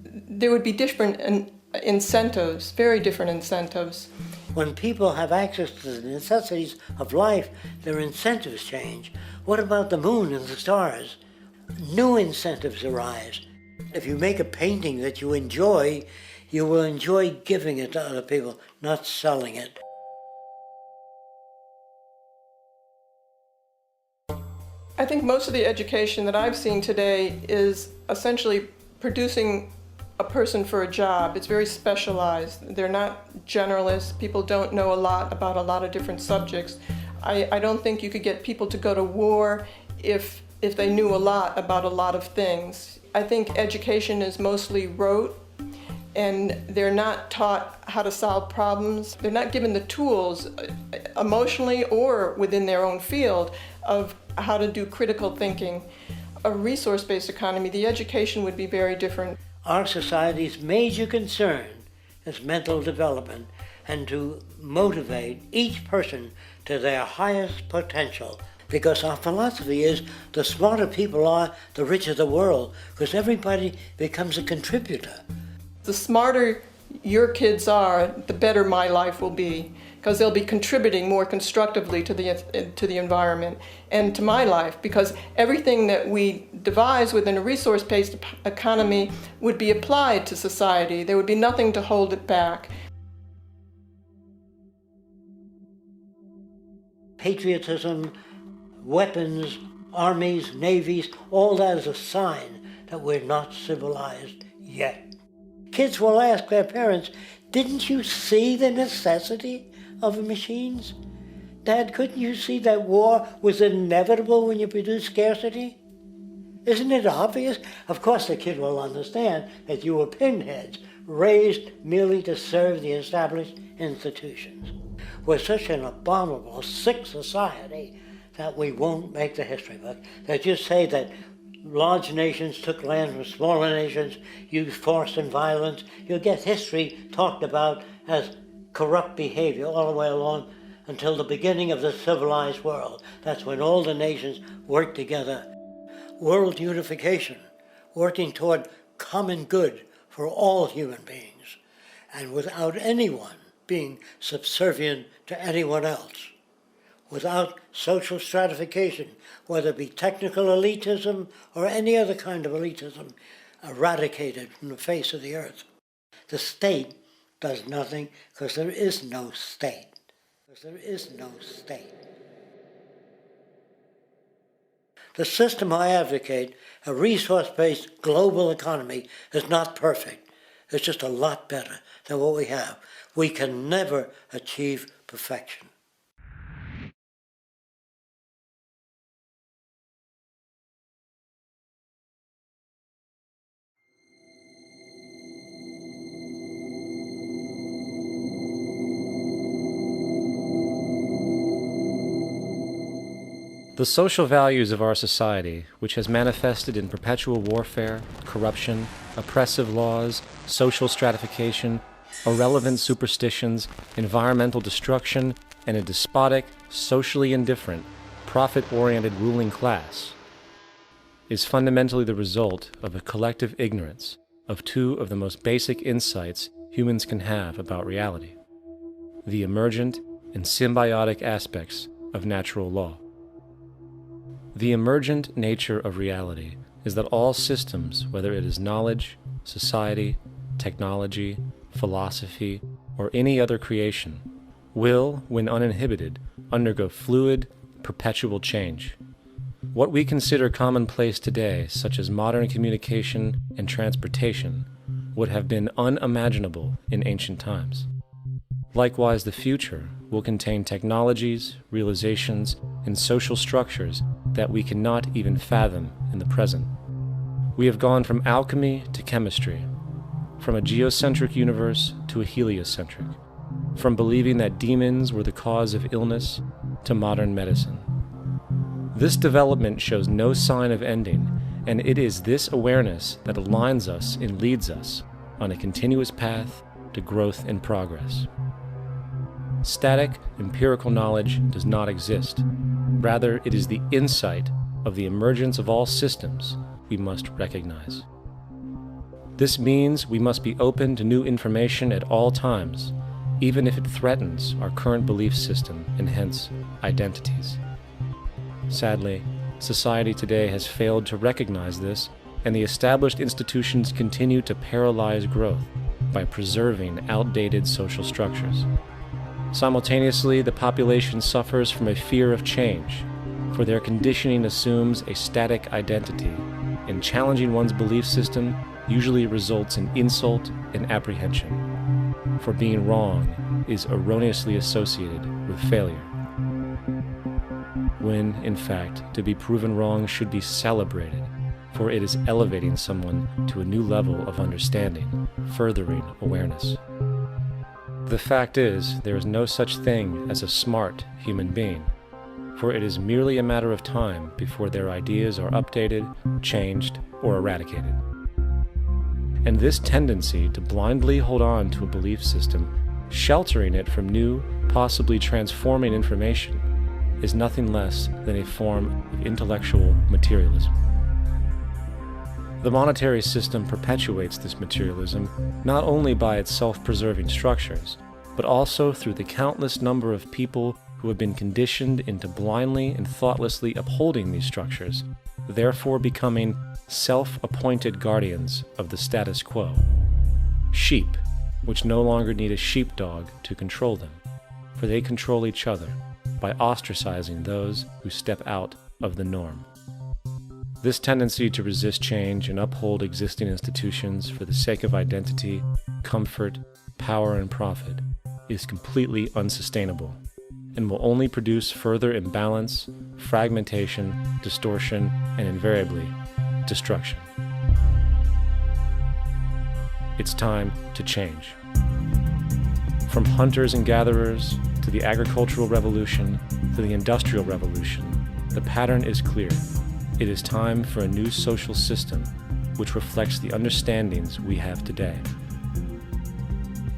there would be different incentives, very different incentives. When people have access to the necessities of life, their incentives change. What about the moon and the stars? New incentives arise. If you make a painting that you enjoy, you will enjoy giving it to other people, not selling it. I think most of the education that I've seen today is essentially producing a person for a job. It's very specialized. They're not generalists. People don't know a lot about a lot of different subjects. I don't think you could get people to go to war if they knew a lot about a lot of things. I think education is mostly rote, and they're not taught how to solve problems. They're not given the tools emotionally or within their own field of how to do critical thinking. A resource-based economy, the education would be very different. Our society's major concern is mental development and to motivate each person to their highest potential. Because our philosophy is the smarter people are, the richer the world, because everybody becomes a contributor. The smarter your kids are, the better my life will be, because they'll be contributing more constructively to the environment and to my life, because everything that we devise within a resource-based economy would be applied to society. There would be nothing to hold it back. Patriotism, weapons, armies, navies, all that is a sign that we're not civilized yet. Kids will ask their parents, didn't you see the necessity of machines? Dad, couldn't you see that war was inevitable when you produce scarcity? Isn't it obvious? Of course the kid will understand that you were pinheads, raised merely to serve the established institutions. We're such an abominable, sick society that we won't make the history book. They just say that large nations took land from smaller nations, used force and violence. You'll get history talked about as corrupt behavior all the way along until the beginning of the civilized world. That's when all the nations worked together. World unification, working toward common good for all human beings, and without anyone being subservient to anyone else. Without social stratification, whether it be technical elitism or any other kind of elitism, eradicated from the face of the earth. The state does nothing because there is no state. Because there is no state. The system I advocate, a resource-based global economy, is not perfect. It's just a lot better than what we have. We can never achieve perfection. The social values of our society, which has manifested in perpetual warfare, corruption, oppressive laws, social stratification, irrelevant superstitions, environmental destruction, and a despotic, socially indifferent, profit-oriented ruling class, is fundamentally the result of a collective ignorance of two of the most basic insights humans can have about reality: the emergent and symbiotic aspects of natural law. The emergent nature of reality is that all systems, whether it is knowledge, society, technology, philosophy, or any other creation, will, when uninhibited, undergo fluid, perpetual change. What we consider commonplace today, such as modern communication and transportation, would have been unimaginable in ancient times. Likewise, the future will contain technologies, realizations, and social structures that we cannot even fathom in the present. We have gone from alchemy to chemistry, from a geocentric universe to a heliocentric, from believing that demons were the cause of illness to modern medicine. This development shows no sign of ending, and it is this awareness that aligns us and leads us on a continuous path to growth and progress. Static, empirical knowledge does not exist. Rather, it is the insight of the emergence of all systems we must recognize. This means we must be open to new information at all times, even if it threatens our current belief system and hence identities. Sadly, society today has failed to recognize this, and the established institutions continue to paralyze growth by preserving outdated social structures. Simultaneously, the population suffers from a fear of change, for their conditioning assumes a static identity, and challenging one's belief system usually results in insult and apprehension, for being wrong is erroneously associated with failure, when, in fact, to be proven wrong should be celebrated, for it is elevating someone to a new level of understanding, furthering awareness. The fact is, there is no such thing as a smart human being, for it is merely a matter of time before their ideas are updated, changed, or eradicated. And this tendency to blindly hold on to a belief system, sheltering it from new, possibly transforming information, is nothing less than a form of intellectual materialism. The monetary system perpetuates this materialism not only by its self-preserving structures, but also through the countless number of people who have been conditioned into blindly and thoughtlessly upholding these structures, therefore becoming self-appointed guardians of the status quo. Sheep, which no longer need a sheepdog to control them, for they control each other by ostracizing those who step out of the norm. This tendency to resist change and uphold existing institutions for the sake of identity, comfort, power, and profit is completely unsustainable and will only produce further imbalance, fragmentation, distortion, and invariably, destruction. It's time to change. From hunters and gatherers to the agricultural revolution to the industrial revolution, the pattern is clear. It is time for a new social system which reflects the understandings we have today.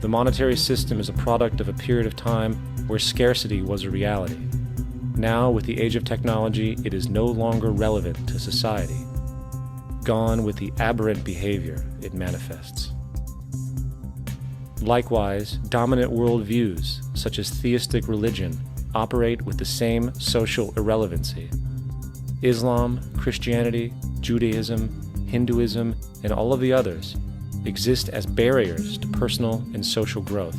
The monetary system is a product of a period of time where scarcity was a reality. Now, with the age of technology, it is no longer relevant to society. Gone with the aberrant behavior it manifests. Likewise, dominant worldviews, such as theistic religion, operate with the same social irrelevancy. Islam, Christianity, Judaism, Hinduism, and all of the others exist as barriers to personal and social growth,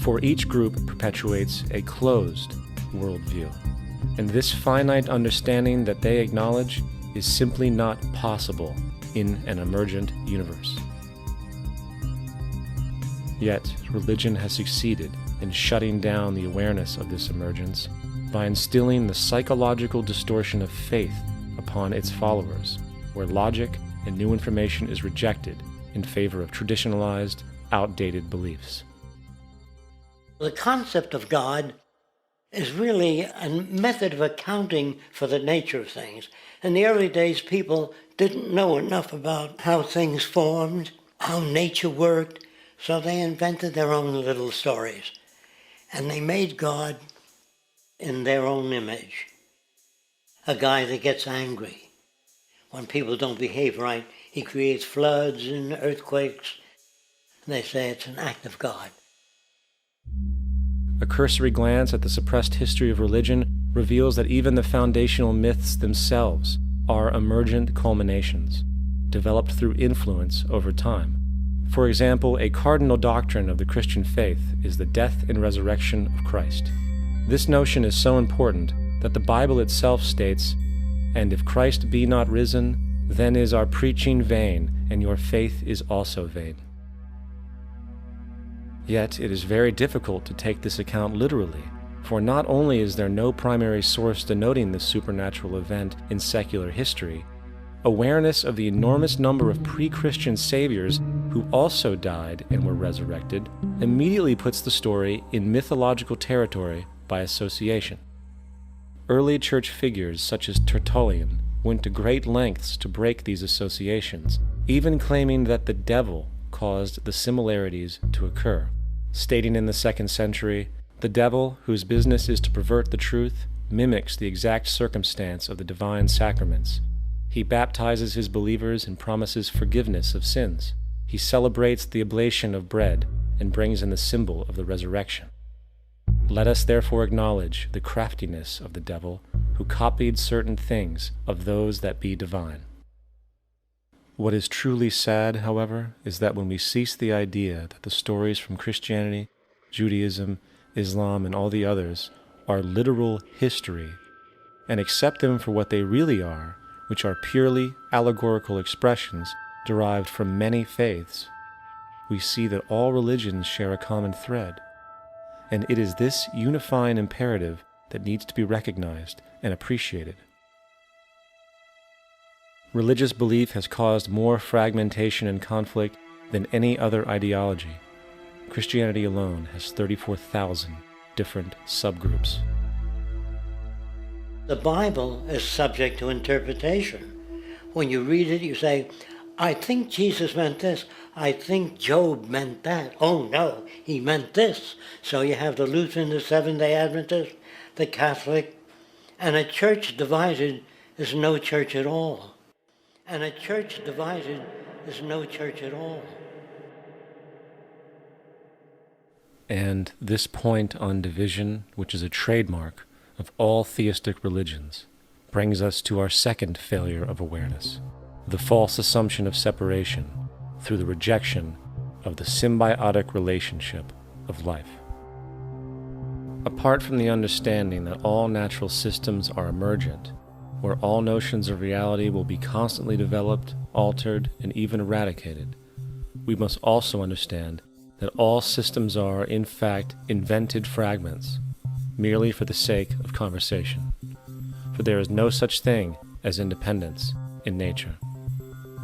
for each group perpetuates a closed worldview, and this finite understanding that they acknowledge is simply not possible in an emergent universe. Yet, religion has succeeded in shutting down the awareness of this emergence by instilling the psychological distortion of faith upon its followers, where logic and new information is rejected in favor of traditionalized, outdated beliefs. The concept of God is really a method of accounting for the nature of things. In the early days, people didn't know enough about how things formed, how nature worked, so they invented their own little stories. And they made God in their own image. A guy that gets angry when people don't behave right. He creates floods and earthquakes. And they say it's an act of God. A cursory glance at the suppressed history of religion reveals that even the foundational myths themselves are emergent culminations, developed through influence over time. For example, a cardinal doctrine of the Christian faith is the death and resurrection of Christ. This notion is so important that the Bible itself states, "And if Christ be not risen, then is our preaching vain, and your faith is also vain." Yet it is very difficult to take this account literally, for not only is there no primary source denoting this supernatural event in secular history, awareness of the enormous number of pre-Christian saviors who also died and were resurrected immediately puts the story in mythological territory by association. Early church figures such as Tertullian went to great lengths to break these associations, even claiming that the devil caused the similarities to occur, stating in the 2nd century, "The devil, whose business is to pervert the truth, mimics the exact circumstance of the divine sacraments. He baptizes his believers and promises forgiveness of sins. He celebrates the oblation of bread and brings in the symbol of the resurrection. Let us therefore acknowledge the craftiness of the devil, who copied certain things of those that be divine." What is truly sad, however, is that when we cease the idea that the stories from Christianity, Judaism, Islam, and all the others are literal history, and accept them for what they really are, which are purely allegorical expressions, derived from many faiths, we see that all religions share a common thread, and it is this unifying imperative that needs to be recognized and appreciated. Religious belief has caused more fragmentation and conflict than any other ideology. Christianity alone has 34,000 different subgroups. The Bible is subject to interpretation. When you read it, you say, I think Jesus meant this. I think Job meant that. Oh no, he meant this. So you have the Lutheran, the Seventh-day Adventist, the Catholic, and a church divided is no church at all. And a church divided is no church at all. And this point on division, which is a trademark of all theistic religions, brings us to our second failure of awareness, the false assumption of separation through the rejection of the symbiotic relationship of life. Apart from the understanding that all natural systems are emergent, where all notions of reality will be constantly developed, altered, and even eradicated, we must also understand that all systems are, in fact, invented fragments, merely for the sake of conversation. For there is no such thing as independence in nature.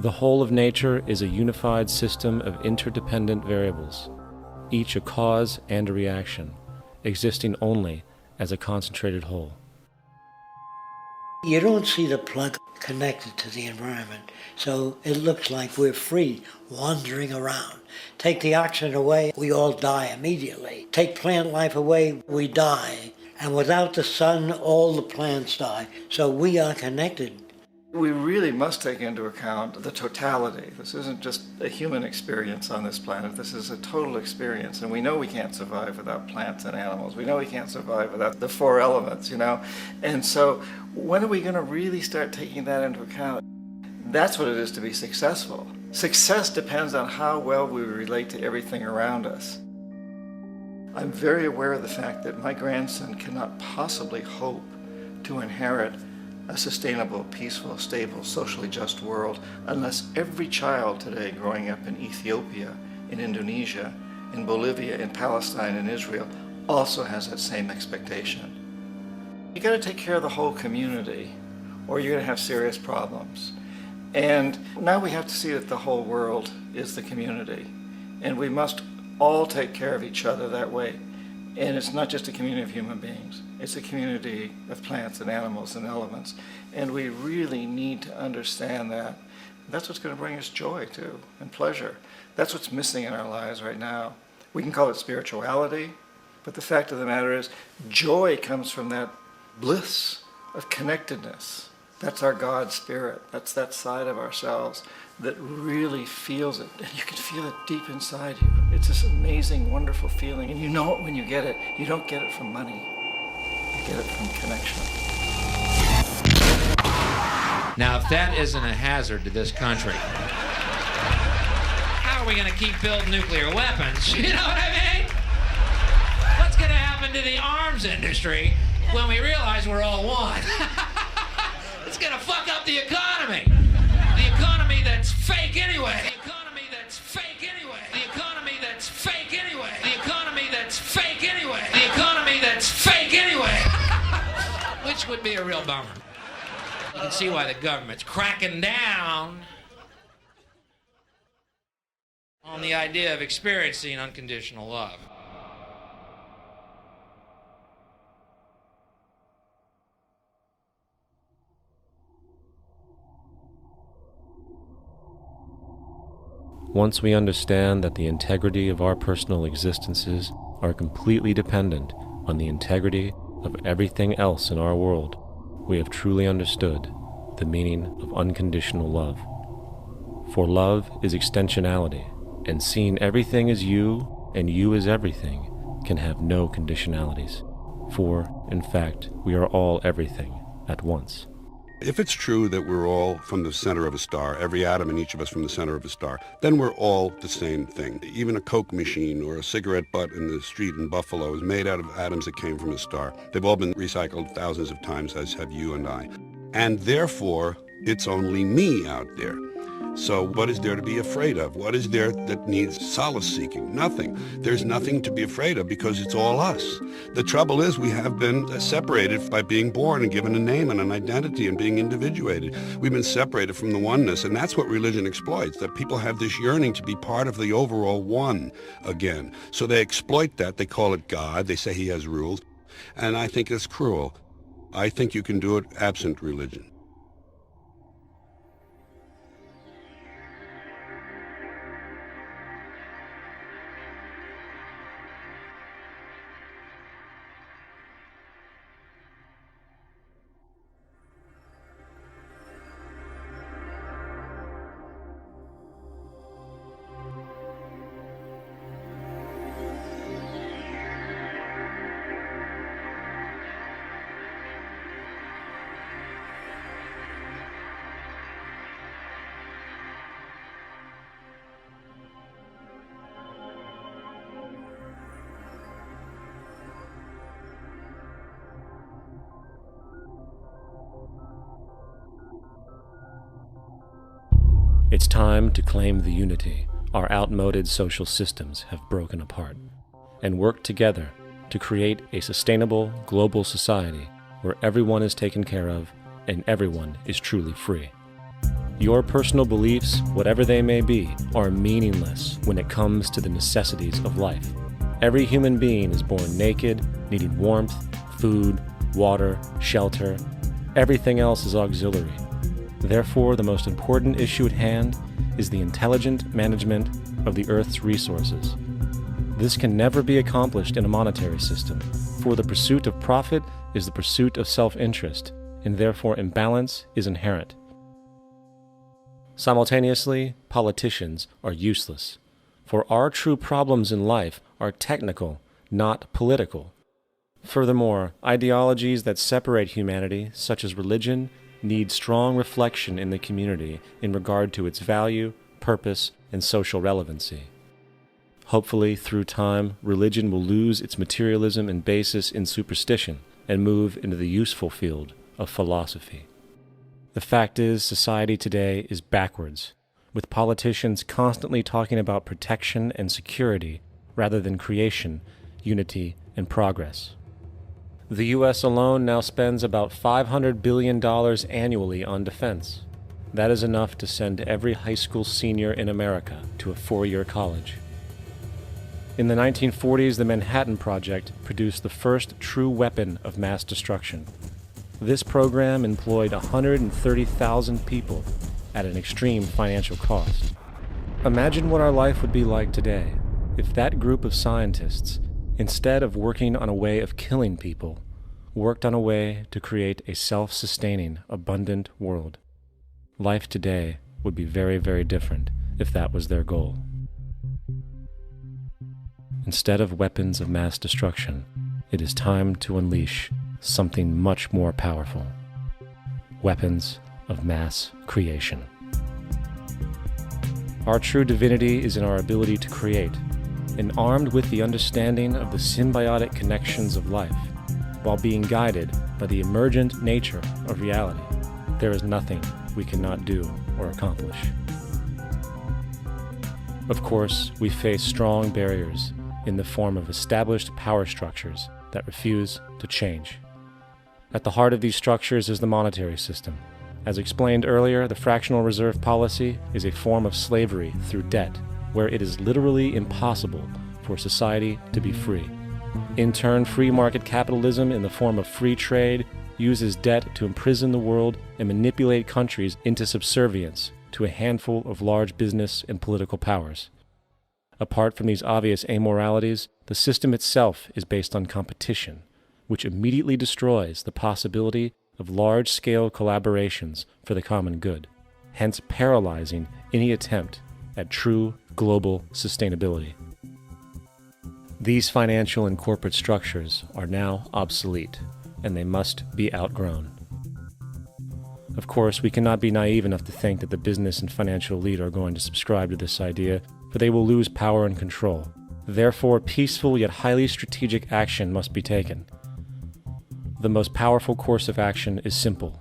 The whole of nature is a unified system of interdependent variables, each a cause and a reaction, existing only as a concentrated whole. You don't see the plug connected to the environment, so it looks like we're free, wandering around. Take the oxygen away, we all die immediately. Take plant life away, we die. And without the sun, all the plants die. So we are connected. We really must take into account the totality. This isn't just a human experience on this planet. This is a total experience. And we know we can't survive without plants and animals. We know we can't survive without the four elements, And so when are we going to really start taking that into account? That's what it is to be successful. Success depends on how well we relate to everything around us. I'm very aware of the fact that my grandson cannot possibly hope to inherit a sustainable, peaceful, stable, socially just world unless every child today growing up in Ethiopia, in Indonesia, in Bolivia, in Palestine, in Israel also has that same expectation. You got to take care of the whole community or you're going to have serious problems. And now we have to see that the whole world is the community and we must all take care of each other that way. And it's not just a community of human beings. It's a community of plants and animals and elements. And we really need to understand that. That's what's going to bring us joy, too, and pleasure. That's what's missing in our lives right now. We can call it spirituality, but the fact of the matter is joy comes from that bliss of connectedness. That's our God spirit. That's that side of ourselves that really feels it. And you can feel it deep inside you. It's this amazing, wonderful feeling. And you know it when you get it. You don't get it from money. You get it from connection. Now, if that isn't a hazard to this country, how are we going to keep building nuclear weapons? You know what I mean? What's going to happen to the arms industry when we realize we're all one? It's going to fuck up the economy. The economy that's fake anyway. The economy that's fake anyway. The economy that's fake anyway. The economy that's fake anyway. The economy that's fake anyway. Which would be a real bummer. You can see why the government's cracking down on the idea of experiencing unconditional love. Once we understand that the integrity of our personal existences are completely dependent on the integrity of everything else in our world, we have truly understood the meaning of unconditional love. For love is extensionality, and seeing everything as you and you as everything can have no conditionalities. For, in fact, we are all everything at once. If it's true that we're all from the center of a star, every atom in each of us from the center of a star, then we're all the same thing. Even a Coke machine or a cigarette butt in the street in Buffalo is made out of atoms that came from a star. They've all been recycled thousands of times, as have you and I. And therefore, it's only me out there. So what is there to be afraid of? What is there that needs solace seeking? Nothing. There's nothing to be afraid of because it's all us. The trouble is we have been separated by being born and given a name and an identity and being individuated. We've been separated from the oneness, and that's what religion exploits, that people have this yearning to be part of the overall one again. So they exploit that. They call it God. They say he has rules. And I think it's cruel. I think you can do it absent religion. It's time to claim the unity our outmoded social systems have broken apart, and work together to create a sustainable global society where everyone is taken care of and everyone is truly free. Your personal beliefs, whatever they may be, are meaningless when it comes to the necessities of life. Every human being is born naked, needing warmth, food, water, shelter. Everything else is auxiliary. Therefore, the most important issue at hand is the intelligent management of the Earth's resources. This can never be accomplished in a monetary system, for the pursuit of profit is the pursuit of self-interest, and therefore imbalance is inherent. Simultaneously, politicians are useless, for our true problems in life are technical, not political. Furthermore, ideologies that separate humanity, such as religion, need strong reflection in the community in regard to its value, purpose, and social relevancy. Hopefully, through time, religion will lose its materialism and basis in superstition and move into the useful field of philosophy. The fact is, society today is backwards, with politicians constantly talking about protection and security rather than creation, unity, and progress. The U.S. alone now spends about $500 billion annually on defense. That is enough to send every high school senior in America to a 4-year college. In the 1940s, the Manhattan Project produced the first true weapon of mass destruction. This program employed 130,000 people at an extreme financial cost. Imagine what our life would be like today if that group of scientists, instead of working on a way of killing people, worked on a way to create a self-sustaining, abundant world. Life today would be very, very different if that was their goal. Instead of weapons of mass destruction, it is time to unleash something much more powerful. Weapons of mass creation. Our true divinity is in our ability to create, and armed with the understanding of the symbiotic connections of life, while being guided by the emergent nature of reality, there is nothing we cannot do or accomplish. Of course, we face strong barriers in the form of established power structures that refuse to change. At the heart of these structures is the monetary system. As explained earlier, the fractional reserve policy is a form of slavery through debt, where it is literally impossible for society to be free. In turn, free market capitalism in the form of free trade uses debt to imprison the world and manipulate countries into subservience to a handful of large business and political powers. Apart from these obvious amoralities, the system itself is based on competition, which immediately destroys the possibility of large-scale collaborations for the common good, hence paralyzing any attempt at true global sustainability. These financial and corporate structures are now obsolete, and they must be outgrown. Of course, we cannot be naive enough to think that the business and financial elite are going to subscribe to this idea, for they will lose power and control. Therefore, peaceful yet highly strategic action must be taken. The most powerful course of action is simple.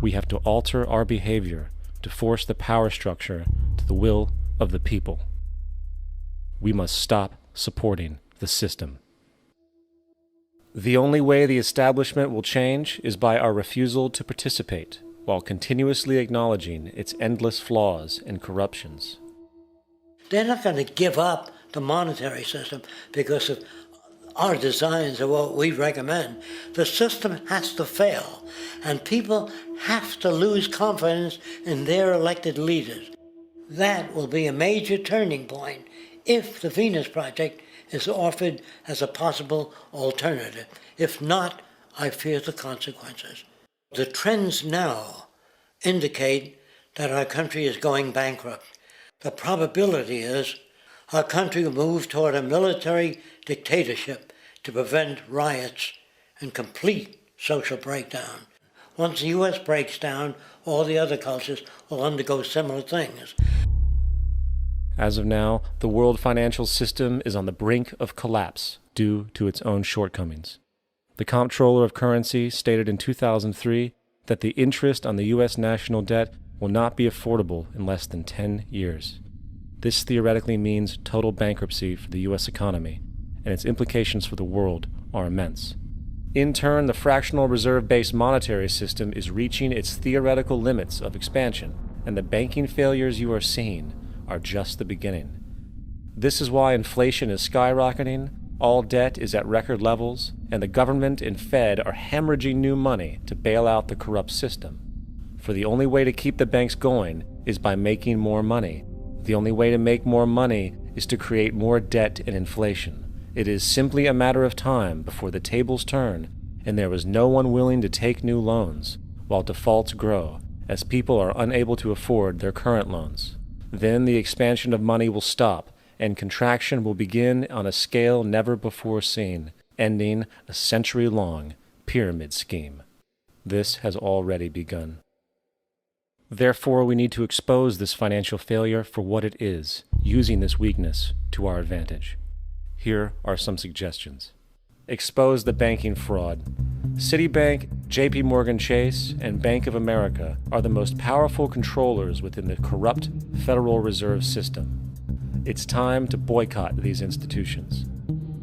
We have to alter our behavior to force the power structure to the will of the people. We must stop supporting the system. The only way the establishment will change is by our refusal to participate, while continuously acknowledging its endless flaws and corruptions. They're not going to give up the monetary system because of our designs of what we recommend. The system has to fail, and people have to lose confidence in their elected leaders. That will be a major turning point if the Venus Project is offered as a possible alternative. If not, I fear the consequences. The trends now indicate that our country is going bankrupt. The probability is our country will move toward a military dictatorship to prevent riots and complete social breakdown. Once the U.S. breaks down, all the other cultures will undergo similar things. As of now, the world financial system is on the brink of collapse due to its own shortcomings. The Comptroller of Currency stated in 2003 that the interest on the U.S. national debt will not be affordable in less than 10 years. This theoretically means total bankruptcy for the U.S. economy, and its implications for the world are immense. In turn, the fractional reserve-based monetary system is reaching its theoretical limits of expansion, and the banking failures you are seeing are just the beginning. This is why inflation is skyrocketing, all debt is at record levels, and the government and Fed are hemorrhaging new money to bail out the corrupt system. For the only way to keep the banks going is by making more money. The only way to make more money is to create more debt and inflation. It is simply a matter of time before the tables turn, and there is no one willing to take new loans, while defaults grow, as people are unable to afford their current loans. Then the expansion of money will stop, and contraction will begin on a scale never before seen, ending a century-long pyramid scheme. This has already begun. Therefore, we need to expose this financial failure for what it is, using this weakness to our advantage. Here are some suggestions. Expose the banking fraud. Citibank, JP Morgan Chase, and Bank of America are the most powerful controllers within the corrupt Federal Reserve System. It's time to boycott these institutions.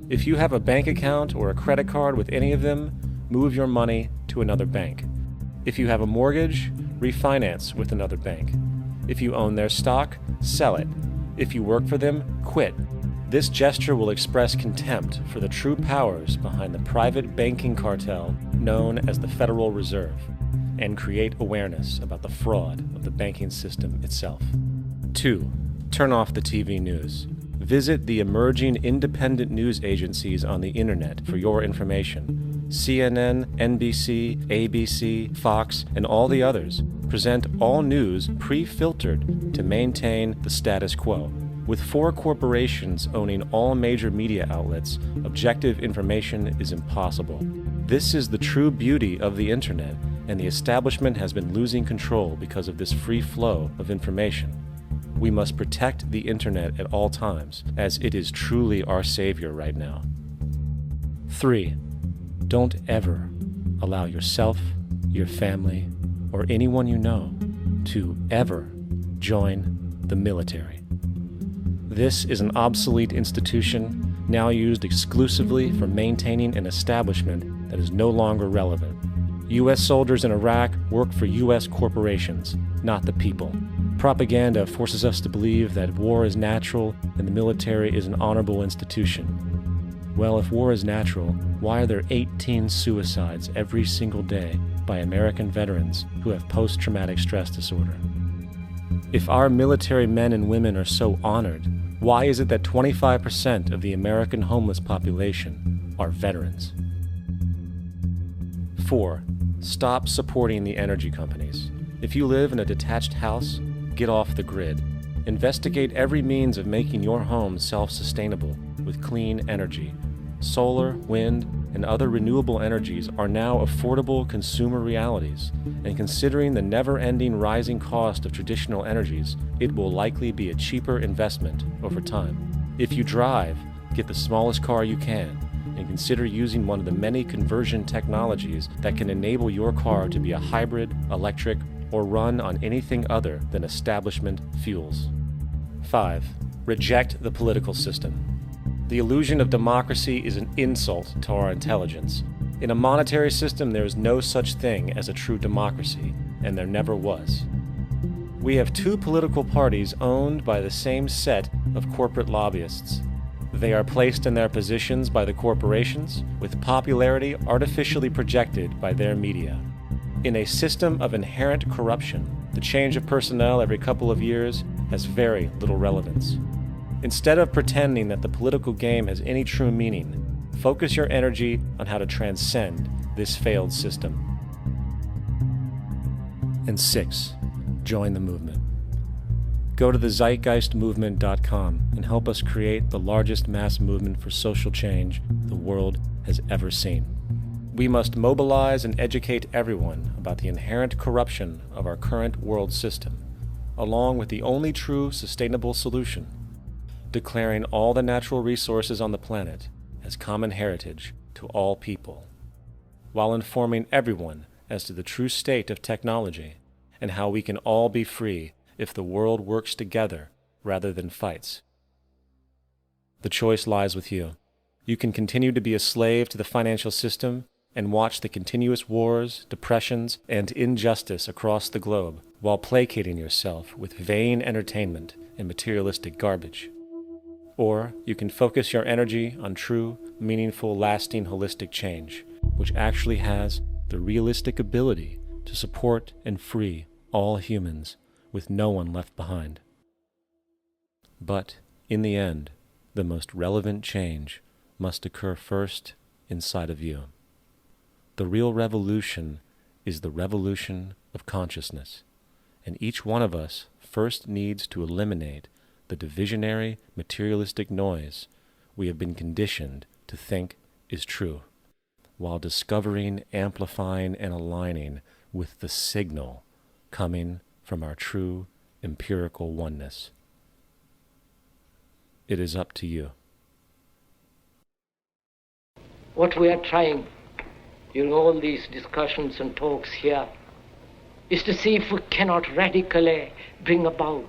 If you have a bank account or a credit card with any of them, move your money to another bank. If you have a mortgage, refinance with another bank. If you own their stock, sell it. If you work for them, quit. This gesture will express contempt for the true powers behind the private banking cartel known as the Federal Reserve, and create awareness about the fraud of the banking system itself. 2. Turn off the TV news. Visit the emerging independent news agencies on the internet for your information. CNN, NBC, ABC, Fox, and all the others present all news pre-filtered to maintain the status quo. With 4 corporations owning all major media outlets, objective information is impossible. This is the true beauty of the internet, and the establishment has been losing control because of this free flow of information. We must protect the internet at all times, as it is truly our savior right now. 3. Don't ever allow yourself, your family, or anyone you know to ever join the military. This is an obsolete institution now used exclusively for maintaining an establishment that is no longer relevant. U.S. soldiers in Iraq work for U.S. corporations, not the people. Propaganda forces us to believe that war is natural and the military is an honorable institution. Well, if war is natural, why are there 18 suicides every single day by American veterans who have post-traumatic stress disorder? If our military men and women are so honored, why is it that 25% of the American homeless population are veterans? 4. Stop supporting the energy companies. If you live in a detached house, get off the grid. Investigate every means of making your home self-sustainable with clean energy. Solar, wind, and other renewable energies are now affordable consumer realities, and considering the never-ending rising cost of traditional energies, it will likely be a cheaper investment over time. If you drive, get the smallest car you can, and consider using one of the many conversion technologies that can enable your car to be a hybrid, electric, or run on anything other than establishment fuels. 5. Reject the political system. The illusion of democracy is an insult to our intelligence. In a monetary system, there is no such thing as a true democracy, and there never was. We have two political parties owned by the same set of corporate lobbyists. They are placed in their positions by the corporations, with popularity artificially projected by their media. In a system of inherent corruption, the change of personnel every couple of years has very little relevance. Instead of pretending that the political game has any true meaning, focus your energy on how to transcend this failed system. And 6. Join the movement. Go to the zeitgeistmovement.com and help us create the largest mass movement for social change the world has ever seen. We must mobilize and educate everyone about the inherent corruption of our current world system, along with the only true sustainable solution, declaring all the natural resources on the planet as common heritage to all people, while informing everyone as to the true state of technology and how we can all be free if the world works together rather than fights. The choice lies with you. You can continue to be a slave to the financial system and watch the continuous wars, depressions, and injustice across the globe while placating yourself with vain entertainment and materialistic garbage. Or you can focus your energy on true, meaningful, lasting, holistic change, which actually has the realistic ability to support and free all humans with no one left behind. But, in the end, the most relevant change must occur first inside of you. The real revolution is the revolution of consciousness, and each one of us first needs to eliminate the divisionary, materialistic noise we have been conditioned to think is true, while discovering, amplifying, and aligning with the signal coming from our true empirical oneness. It is up to you. What we are trying in all these discussions and talks here is to see if we cannot radically bring about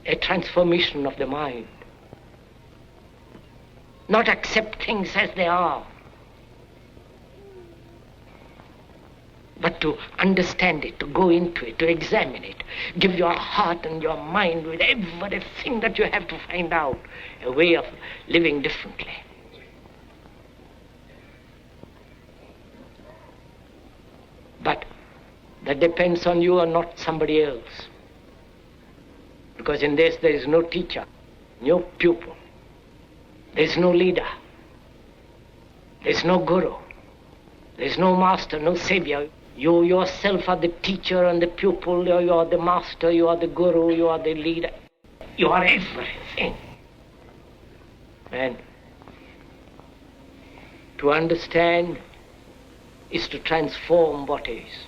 a transformation of the mind. Not accept things as they are, but to understand it, to go into it, to examine it, give your heart and your mind with everything that you have to find out, a way of living differently. But that depends on you and not somebody else. Because in this there is no teacher, no pupil, there is no leader, there is no guru, there is no master, no savior. You yourself are the teacher and the pupil, you are the master, you are the guru, you are the leader. You are everything. And to understand is to transform what is.